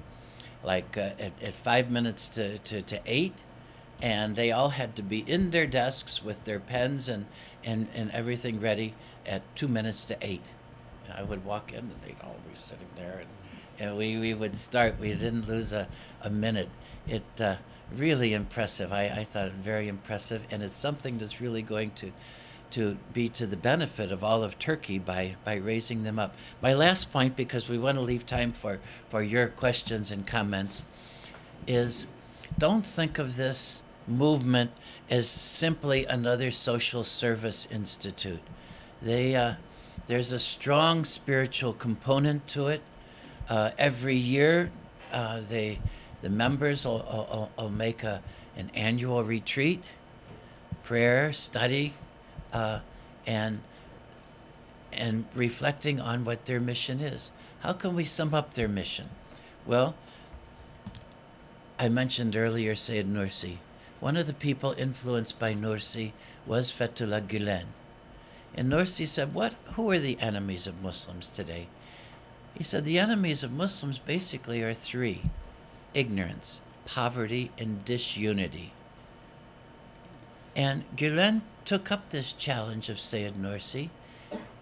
like at 5 minutes to 8, and they all had to be in their desks with their pens and everything ready at 2 minutes to 8. And I would walk in, and they'd all be sitting there, and we would start. We didn't lose a minute. It really impressive. I thought it very impressive, and it's something that's really going to be to the benefit of all of Turkey by raising them up. My last point, because we want to leave time for your questions and comments, is don't think of this movement as simply another social service institute. There's a strong spiritual component to it. Every year, the members will make an annual retreat, prayer, study, and reflecting on what their mission is. How can we sum up their mission? Well, I mentioned earlier Sayyid Nursi. One of the people influenced by Nursi was Fethullah Gulen. And Nursi said, who are the enemies of Muslims today? He said, the enemies of Muslims basically are 3: ignorance, poverty, and disunity. And Gulen took up this challenge of Sayyid Nursi,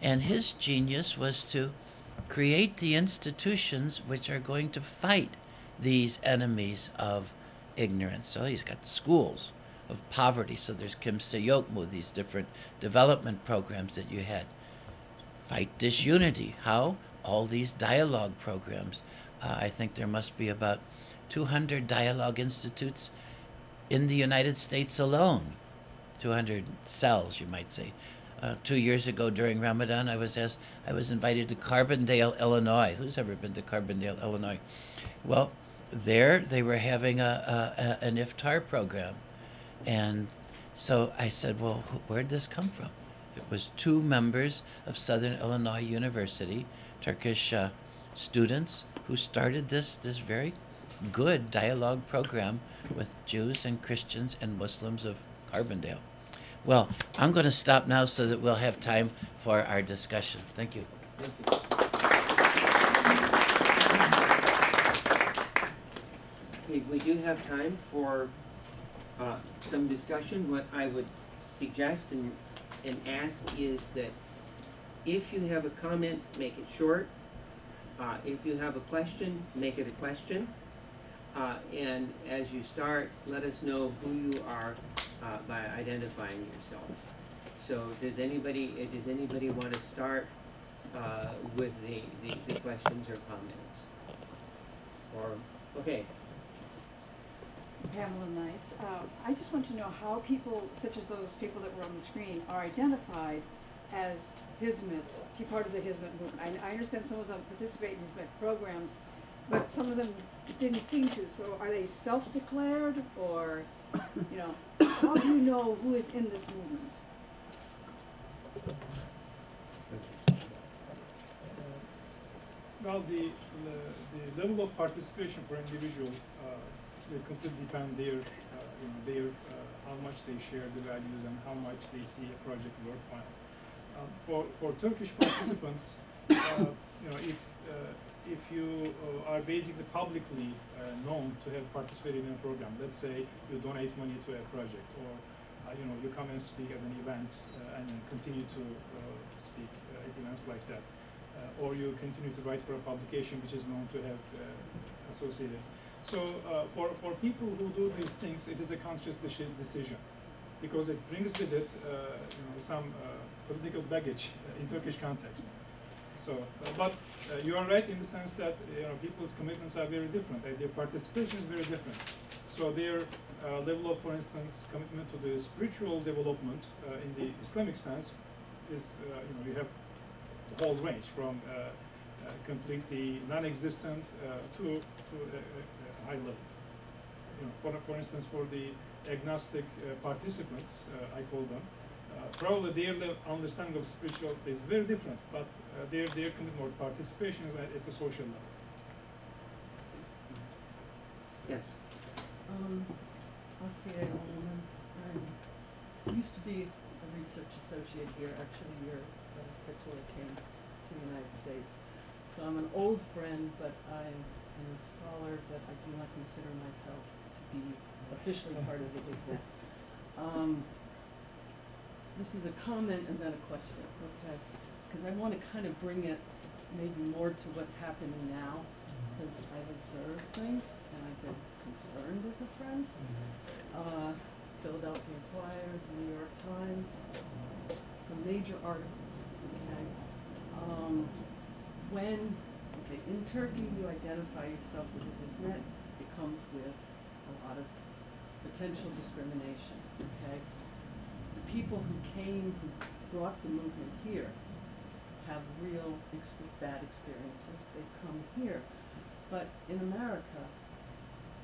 and his genius was to create the institutions which are going to fight these enemies of ignorance. So he's got the schools of poverty. So there's Kim Seyokmu, these different development programs that you had. Fight disunity. How? All these dialogue programs. I think there must be about 200 dialogue institutes in the United States alone. 200 cells, you might say. 2 years ago during Ramadan, I was invited to Carbondale, Illinois. Who's ever been to Carbondale, Illinois? Well, there they were having an iftar program. And so I said, well, where'd this come from? It was 2 members of Southern Illinois University, Turkish students, who started this very good dialogue program with Jews and Christians and Muslims of Carbondale. Well, I'm going to stop now so that we'll have time for our discussion. Thank you. Okay, we do have time for some discussion. What I would suggest and ask is that if you have a comment, make it short. If you have a question, make it a question. And as you start, let us know who you are by identifying yourself. So does anybody want to start with the questions or comments? Or, okay. Pamela Nice. I just want to know how people, such as those people that were on the screen, are identified as Hizmet, part of the Hizmet movement. I understand some of them participate in Hizmet programs, but some of them didn't seem to. So are they self-declared, or, you know, how do you know who is in this movement? Well, the level of participation for individual will completely depend how much they share the values and how much they see a project worthwhile. For Turkish participants, if you are basically publicly known to have participated in a program, let's say you donate money to a project, or you come and speak at an event and continue to speak at events like that, or you continue to write for a publication which is known to have associated. So for people who do these things, it is a conscious decision, because it brings with it some political baggage in Turkish context. So, but you are right in the sense that people's commitments are very different. Their participation is very different. So their level of, for instance, commitment to the spiritual development in the Islamic sense is, you have the whole range from completely non-existent to a high level. For instance, for the agnostic participants, I call them, probably their understanding of spiritual is very different, but their commitment or participation is at the social level. Yes. Asiye Olman. I used to be a research associate here. Actually, Fethullah came to the United States. So I'm an old friend, but I'm a scholar, but I do not consider myself to be officially part of the Hizmet. This is a comment and then a question, okay? Because I want to kind of bring it maybe more to what's happening now, because I've observed things and I've been concerned as a friend. Philadelphia Inquirer, New York Times, some major articles, okay? In Turkey you identify yourself with the Hizmet, it comes with a lot of potential discrimination, okay? The people who brought the movement here have real bad experiences. They've come here. But in America,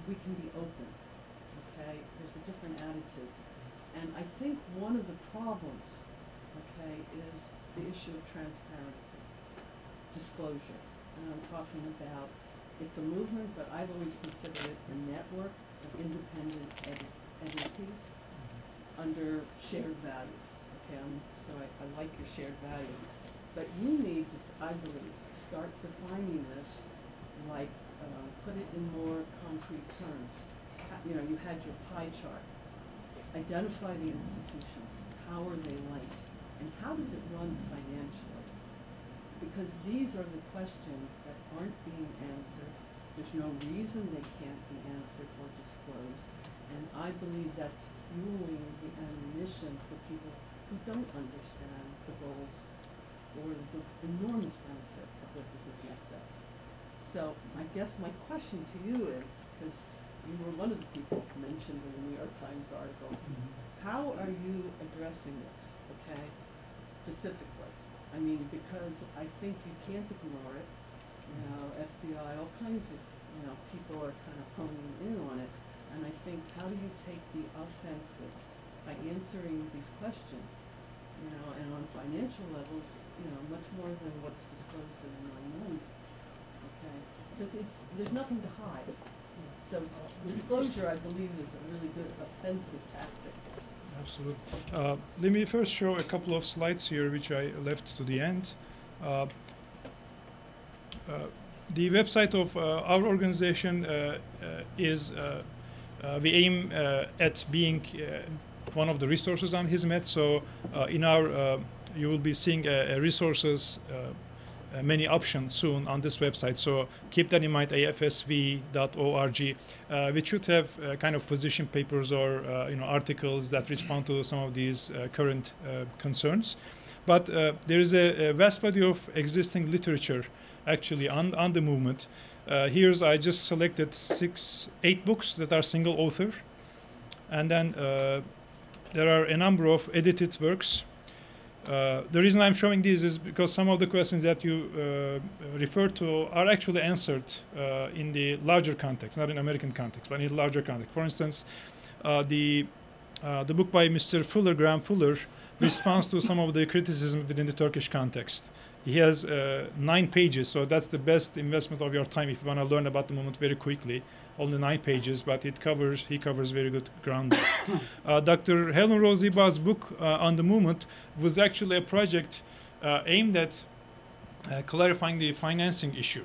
we can be open, okay? There's a different attitude. And I think one of the problems, okay, is the issue of transparency, disclosure. And I'm talking about, it's a movement, but I've always considered it a network of independent entities under shared values, okay? So I like your shared value. But you need to, I believe, start defining this, like, put it in more concrete terms. You had your pie chart. Identify the institutions. How are they linked? And how does it run financially? Because these are the questions that aren't being answered. There's no reason they can't be answered or disclosed. And I believe that's fueling the ammunition for people who don't understand the goals or the enormous benefit of what the Hizmet does. So I guess my question to you is, because you were one of the people mentioned in the New York Times article, how are you addressing this, okay, specifically? I mean, because I think you can't ignore it. FBI, all kinds of, people are kind of honing in on it. And I think, how do you take the offensive by answering these questions, and on financial levels, much more than what's disclosed in the 9/11, okay? Because there's nothing to hide. So disclosure, I believe, is a really good offensive tactic. Absolutely. Let me first show a couple of slides here, which I left to the end. The website of our organization is, we aim at being one of the resources on Hizmet. So in our, you will be seeing a resources many options soon on this website. So keep that in mind, afsv.org, which should have kind of position papers or articles that respond to some of these current concerns. But there is a vast body of existing literature actually on the movement. Here's I just selected 8 books that are single author, and then there are a number of edited works. The reason I'm showing these is because some of the questions that you refer to are actually answered in the larger context, not in American context, but in the larger context. For instance, the book by Mr. Fuller, Graham Fuller, responds to some of the criticism within the Turkish context. He has 9 pages, so that's the best investment of your time if you want to learn about the movement very quickly. Only 9 pages, but he covers very good ground. Dr. Helen Rose Iba's book on the movement was actually a project aimed at clarifying the financing issue.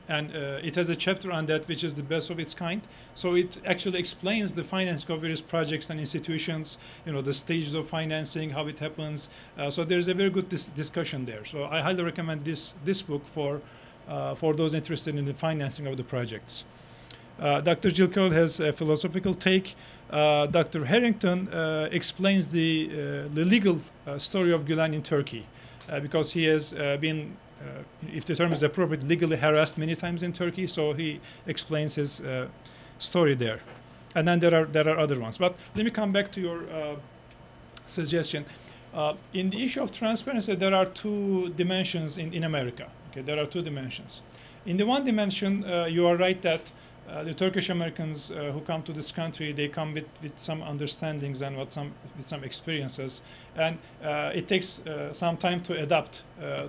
And it has a chapter on that which is the best of its kind. So it actually explains the financing of various projects and institutions, the stages of financing, how it happens. So there's a very good discussion there. So I highly recommend this book for those interested in the financing of the projects. Dr. Jill Carroll has a philosophical take. Dr. Harrington explains the legal story of Gulen in Turkey because he has been, if the term is appropriate, legally harassed many times in Turkey. So he explains his story there. And then there are other ones. But let me come back to your suggestion. In the issue of transparency, there are 2 dimensions in America. Okay, there are 2 dimensions. In the one dimension, you are right that the Turkish Americans who come to this country, they come with some understandings and with some experiences, and it takes some time to adapt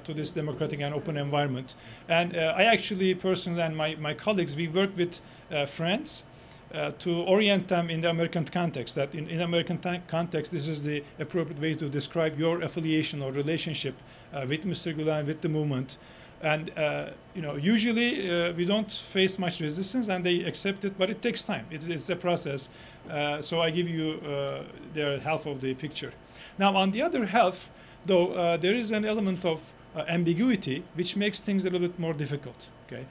to this democratic and open environment. And I actually personally and my colleagues, we work with friends to orient them in the American context, that in American context, this is the appropriate way to describe your affiliation or relationship with Mr. Gulen, with the movement. And usually we don't face much resistance, and they accept it, but it takes time. It's a process. So I give you their half of the picture. Now, on the other half, though, there is an element of ambiguity, which makes things a little bit more difficult. Okay,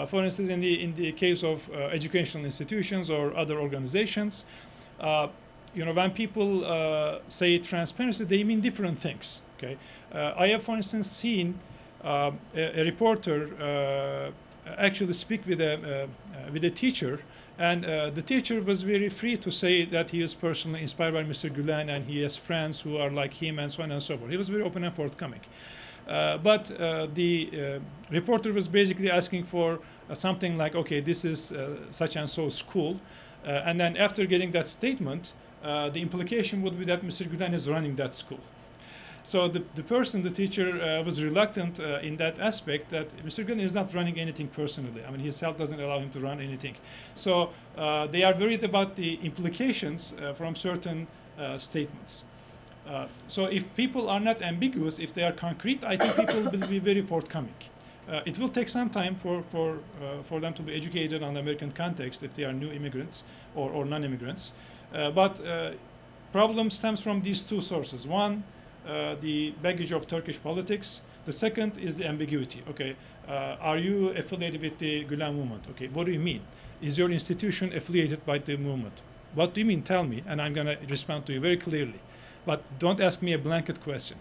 for instance, in the case of educational institutions or other organizations, when people say transparency, they mean different things. Okay, I have, for instance, seen a reporter actually speak with a teacher, and the teacher was very free to say that he is personally inspired by Mr. Gulen and he has friends who are like him and so on and so forth. He was very open and forthcoming. But the reporter was basically asking for something like, okay, this is such and so school. And then after getting that statement, the implication would be that Mr. Gulen is running that school. So the teacher was reluctant in that aspect that Mr. Gulen is not running anything personally. I mean, his health doesn't allow him to run anything. So they are worried about the implications from certain statements. So if people are not ambiguous, if they are concrete, I think people will be very forthcoming. It will take some time for them to be educated on the American context if they are new immigrants or non-immigrants. But problem stems from these 2 sources. One, the baggage of Turkish politics. The second is the ambiguity. Okay, are you affiliated with the Gulen movement? Okay, what do you mean? Is your institution affiliated by the movement? What do you mean? Tell me, and I'm going to respond to you very clearly. But don't ask me a blanket question.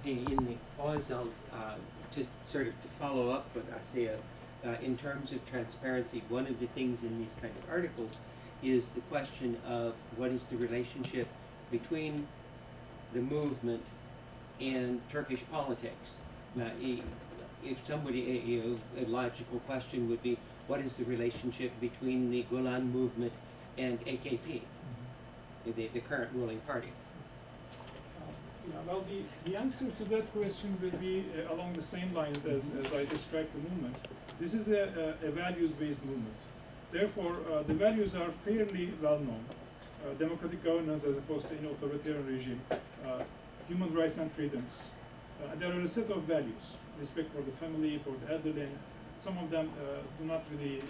In the pause, I'll just sort of to follow up, but I say in terms of transparency, one of the things in these kind of articles is the question of what is the relationship between the movement and Turkish politics. Now, if somebody, a logical question would be, what is the relationship between the Gulen movement and AKP, the current ruling party? Well, the answer to that question will be along the same lines as I described the movement. This is a values-based movement. Therefore, the values are fairly well known. Democratic governance as opposed to an authoritarian regime, human rights and freedoms. There are a set of values, respect for the family, for the elderly. Some of them do not really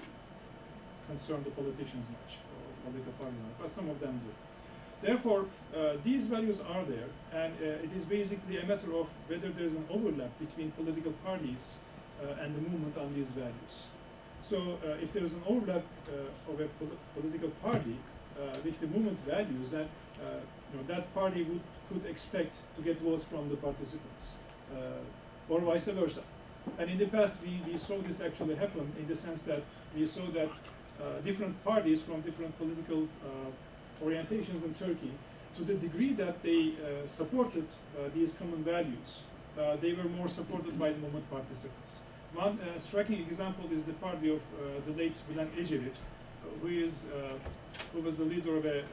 concern the politicians much, or political parties, but some of them do. Therefore, these values are there, and it is basically a matter of whether there is an overlap between political parties and the movement on these values. So if there is an overlap of a political party with the movement values, then that party could expect to get votes from the participants, or vice versa. And in the past, we saw this actually happen in the sense that we saw that different parties from different political orientations in Turkey, to the degree that they supported these common values, they were more supported by the movement participants. One striking example is the party of the late Bülent Ecevit, who was the leader of a,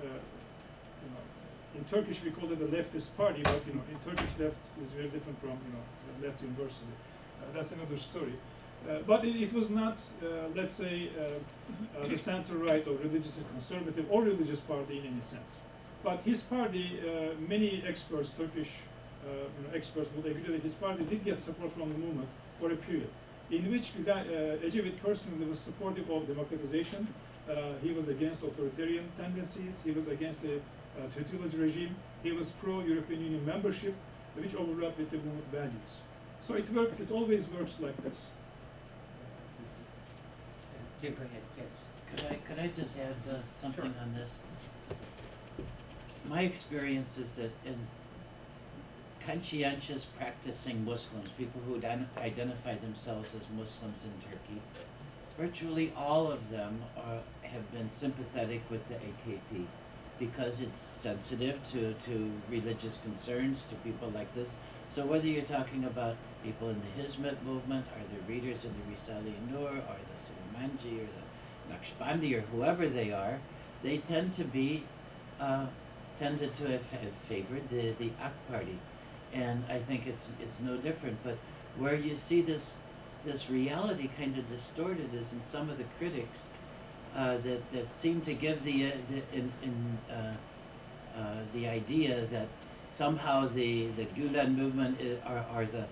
in Turkish we call it a leftist party, but in Turkish left is very different from the left universally. That's another story. But it was not, let's say, the center-right or religious conservative or religious party in any sense. But his party, many experts, Turkish experts would agree that his party did get support from the movement for a period, in which Ecevit personally was supportive of democratization. He was against authoritarian tendencies. He was against the tutelage regime. He was pro-European Union membership, which overlapped with the movement values. So it worked. It always works like this. Yeah, go ahead, yes. Could I just add something Sure. on this? My experience is that in conscientious practicing Muslims, people who identify themselves as Muslims in Turkey, virtually all of them have been sympathetic with the AKP because it's sensitive to religious concerns, to people like this. So whether you're talking about people in the Hizmet movement, or the readers in the Risale-i-Nur, or the Suleimanji, or the Naqshbandi, or whoever they are, they tend to be tended to have favored the AK party, and I think it's no different. But where you see this reality kind of distorted is in some of the critics that seem to give the idea that somehow the Gulen movement are the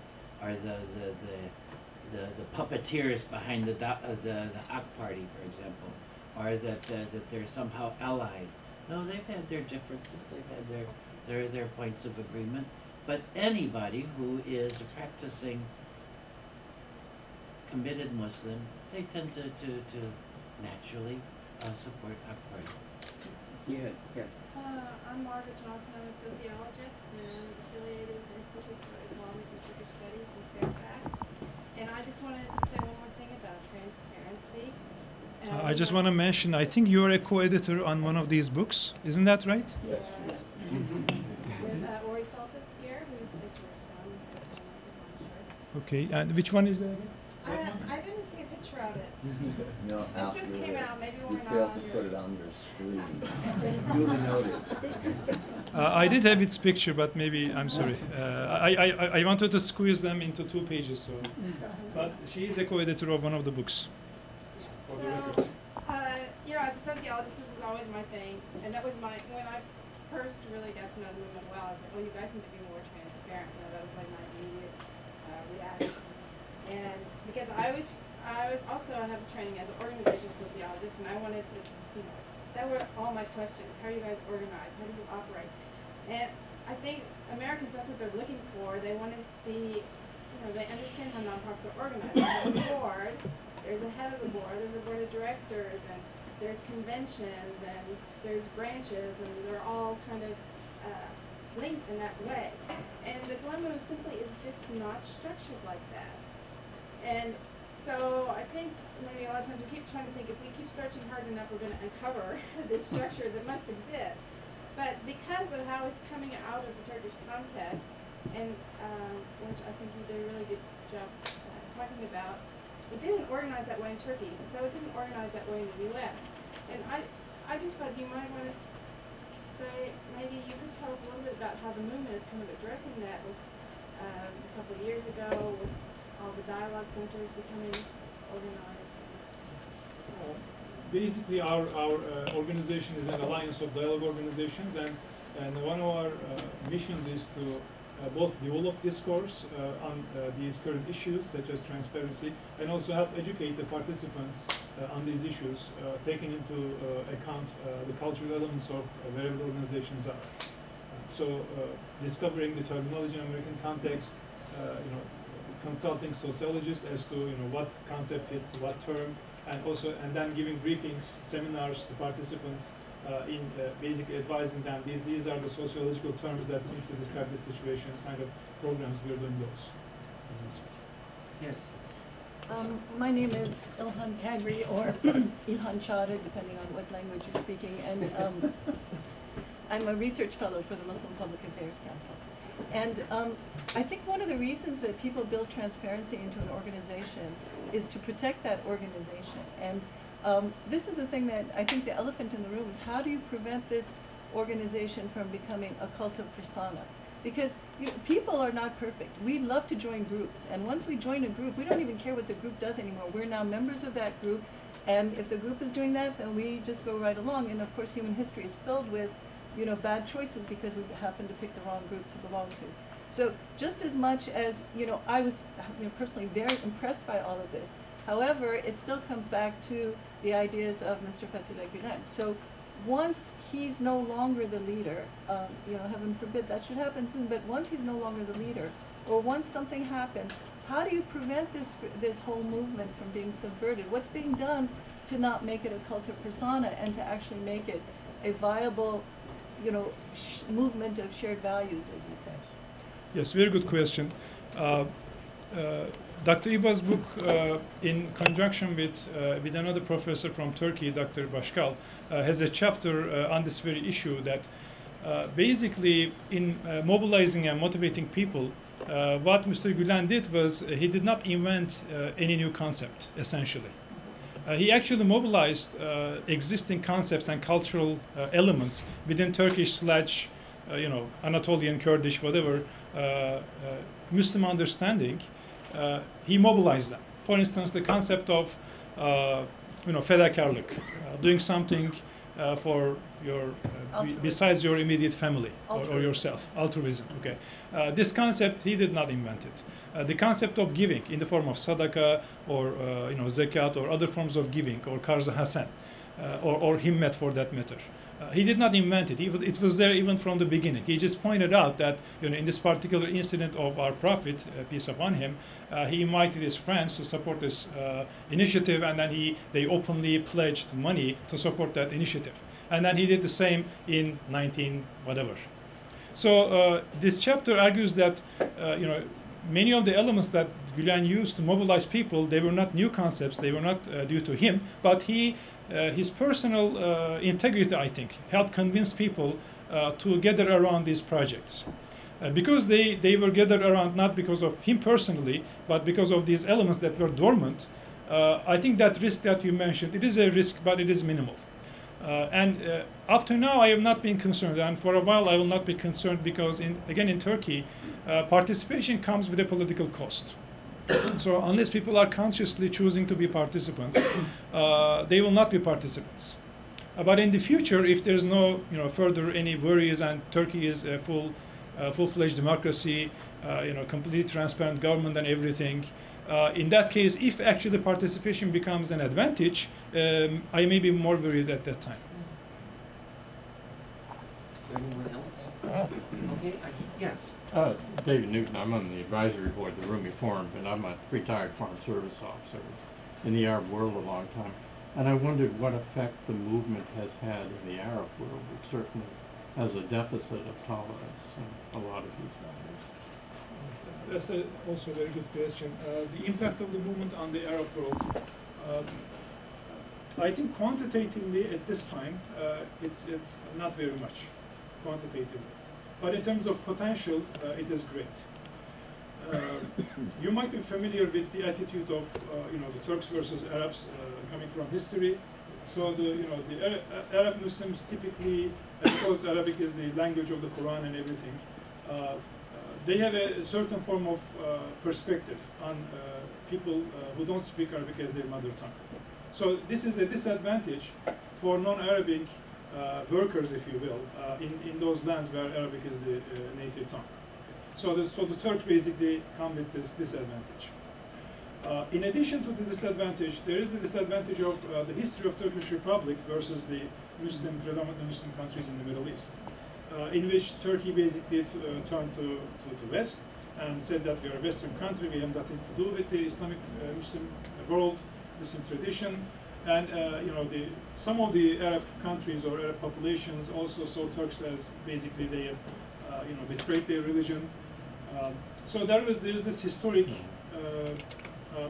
puppeteers behind the AK party, for example, or that they're somehow allied. No, they've had their differences. They've had their points of agreement. But anybody who is a practicing, committed Muslim, they tend to naturally support AK party. Yeah, yes. I'm Margaret Johnson. I'm a sociologist and affiliated with the Institute for Islamic and Turkish Studies in Fairfax. And I just wanted to say one more thing about transparency. I just want to mention, I think you're a co-editor on one of these books. Isn't that right? Yes. With Ori Saltis here, who's a Georgetown, I'm sure. Okay, and which one is that again? I didn't see a picture of it. No, It just came out. Maybe you we're not failed on to your... put it on your screen. Duly noted. I did have its picture, but maybe, I'm sorry. I wanted to squeeze them into 2 pages, so. But she is a co-editor of one of the books. For the record. So, as a sociologist, this was always my thing, and that was when I first really got to know the movement well, I was like, oh, you guys need to be more transparent. That was like my immediate reaction. And because I have training as an organizational sociologist, and I wanted to, that were all my questions. How are you guys organized? How do you operate? And I think Americans, that's what they're looking for. They want to see, they understand how nonprofits are organized. There's a board, there's a head of the board, there's a board of directors, and there's conventions, and there's branches, and they're all kind of linked in that way. And the dilemma simply is just not structured like that. And so I think maybe a lot of times we keep trying to think if we keep searching hard enough, we're going to uncover this structure that must exist. But because of how it's coming out of the Turkish context, and which I think you did a really good job talking about, it didn't organize that way in Turkey, so it didn't organize that way in the U.S. And I just thought you might want to say, maybe you could tell us a little bit about how the movement is kind of addressing that with, a couple of years ago with all the dialogue centers becoming organized. Basically, our organization is an alliance of dialogue organizations, and one of our missions is to both develop discourse on these current issues, such as transparency, and also help educate the participants on these issues, taking into account the cultural elements of wherever organizations are. So discovering the terminology in American context, consulting sociologists as to what concept fits what term, and then giving briefings, seminars to participants in basically advising them. These are the sociological terms that seem to describe the situation. Kind of programs we're doing those. Yes. My name is Ilhan Kagri, or Ilhan Chada, depending on what language you're speaking, and I'm a research fellow for the Muslim Public Affairs Council. And I think one of the reasons that people build transparency into an organization is to protect that organization. And this is the thing that I think the elephant in the room is, how do you prevent this organization from becoming a cult of persona? Because people are not perfect. We love to join groups, and once we join a group, we don't even care what the group does anymore. We're now members of that group, and if the group is doing that, then we just go right along. And of course, human history is filled with bad choices because we happen to pick the wrong group to belong to. So just as much as, I was personally very impressed by all of this, however, it still comes back to the ideas of Mr. Fethullah Gulen. So once he's no longer the leader, heaven forbid that should happen soon, but once he's no longer the leader, or once something happens, how do you prevent this whole movement from being subverted? What's being done to not make it a cult of persona and to actually make it a viable movement of shared values, as you say? Yes, very good question. Dr. Iba's book, in conjunction with another professor from Turkey, Dr. Bashkal, has a chapter on this very issue that basically in mobilizing and motivating people, what Mr. Gulen did was he did not invent any new concept, essentially. He actually mobilized existing concepts and cultural elements within Turkish / Anatolian, Kurdish, whatever, Muslim understanding. He mobilized them. For instance, the concept of fedakarlık, doing something for your besides your immediate family or yourself, altruism. Okay, this concept he did not invent it. The concept of giving in the form of sadaka or zakat or other forms of giving, or karz hasan, or himmet for that matter. He did not invent it. It was there even from the beginning. He just pointed out that in this particular incident of our Prophet, peace upon him, he invited his friends to support this initiative, and then they openly pledged money to support that initiative. And then he did the same in 19 whatever. So this chapter argues that many of the elements that Gulen used to mobilize people, they were not new concepts. They were not due to him, but his personal integrity, I think, helped convince people to gather around these projects. Because they were gathered around not because of him personally, but because of these elements that were dormant. I think that risk that you mentioned, it is a risk, but it is minimal. And up to now, I have not been concerned, and for a while I will not be concerned, because again in Turkey, participation comes with a political cost. So unless people are consciously choosing to be participants, they will not be participants. But in the future, if there's no further any worries, and Turkey is a full-fledged democracy, completely transparent government and everything, in that case, if actually participation becomes an advantage, I may be more worried at that time. Anyone else? Okay, yes. David Newton, I'm on the advisory board of the Rumi Forum, and I'm a retired Foreign Service officer. I was in the Arab world a long time. And I wondered what effect the movement has had in the Arab world. It certainly has a deficit of tolerance in a lot of these matters. That's also a very good question. The impact of the movement on the Arab world. I think quantitatively at this time, it's not very much, quantitatively. But in terms of potential, it is great. You might be familiar with the attitude of the Turks versus Arabs coming from history. So the Arab Muslims typically, because Arabic is the language of the Quran and everything, they have a certain form of perspective on people who don't speak Arabic as their mother tongue. So this is a disadvantage for non-Arabic workers, if you will, in those lands where Arabic is the native tongue. So the Turks basically come with this disadvantage. In addition to the disadvantage, there is the disadvantage of the history of Turkish Republic versus the predominantly Muslim countries in the Middle East, in which Turkey basically turned to West and said that we are a Western country, we have nothing to do with the Islamic Muslim world, Muslim tradition, and some of the Arab countries or Arab populations also saw Turks as basically they betrayed their religion. So there's this historic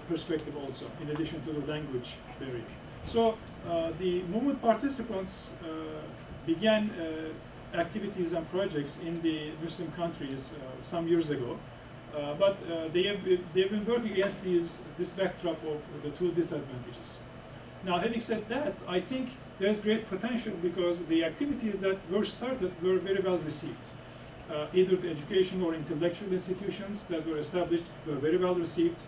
perspective also, in addition to the language barrier. So the movement participants began activities and projects in the Muslim countries some years ago, but they've been working against this backdrop of the two disadvantages. Now, having said that, I think there's great potential because the activities that were started were very well received. Either the education or intellectual institutions that were established were very well received.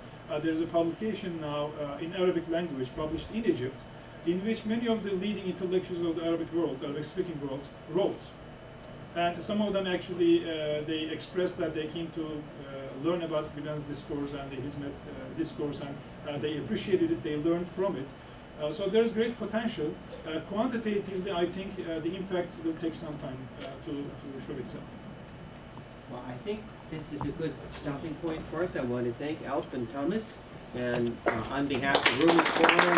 There's a publication now in Arabic language published in Egypt, in which many of the leading intellectuals of the Arabic world, Arabic-speaking world, wrote. And some of them actually, they expressed that they came to learn about Gulen's discourse and the Hizmet discourse, and they appreciated it, they learned from it. So there's great potential. Quantitatively, I think the impact will take some time to show itself. Well, I think this is a good stopping point for us. I want to thank Alp and Thomas, and on behalf of Rumi Forum,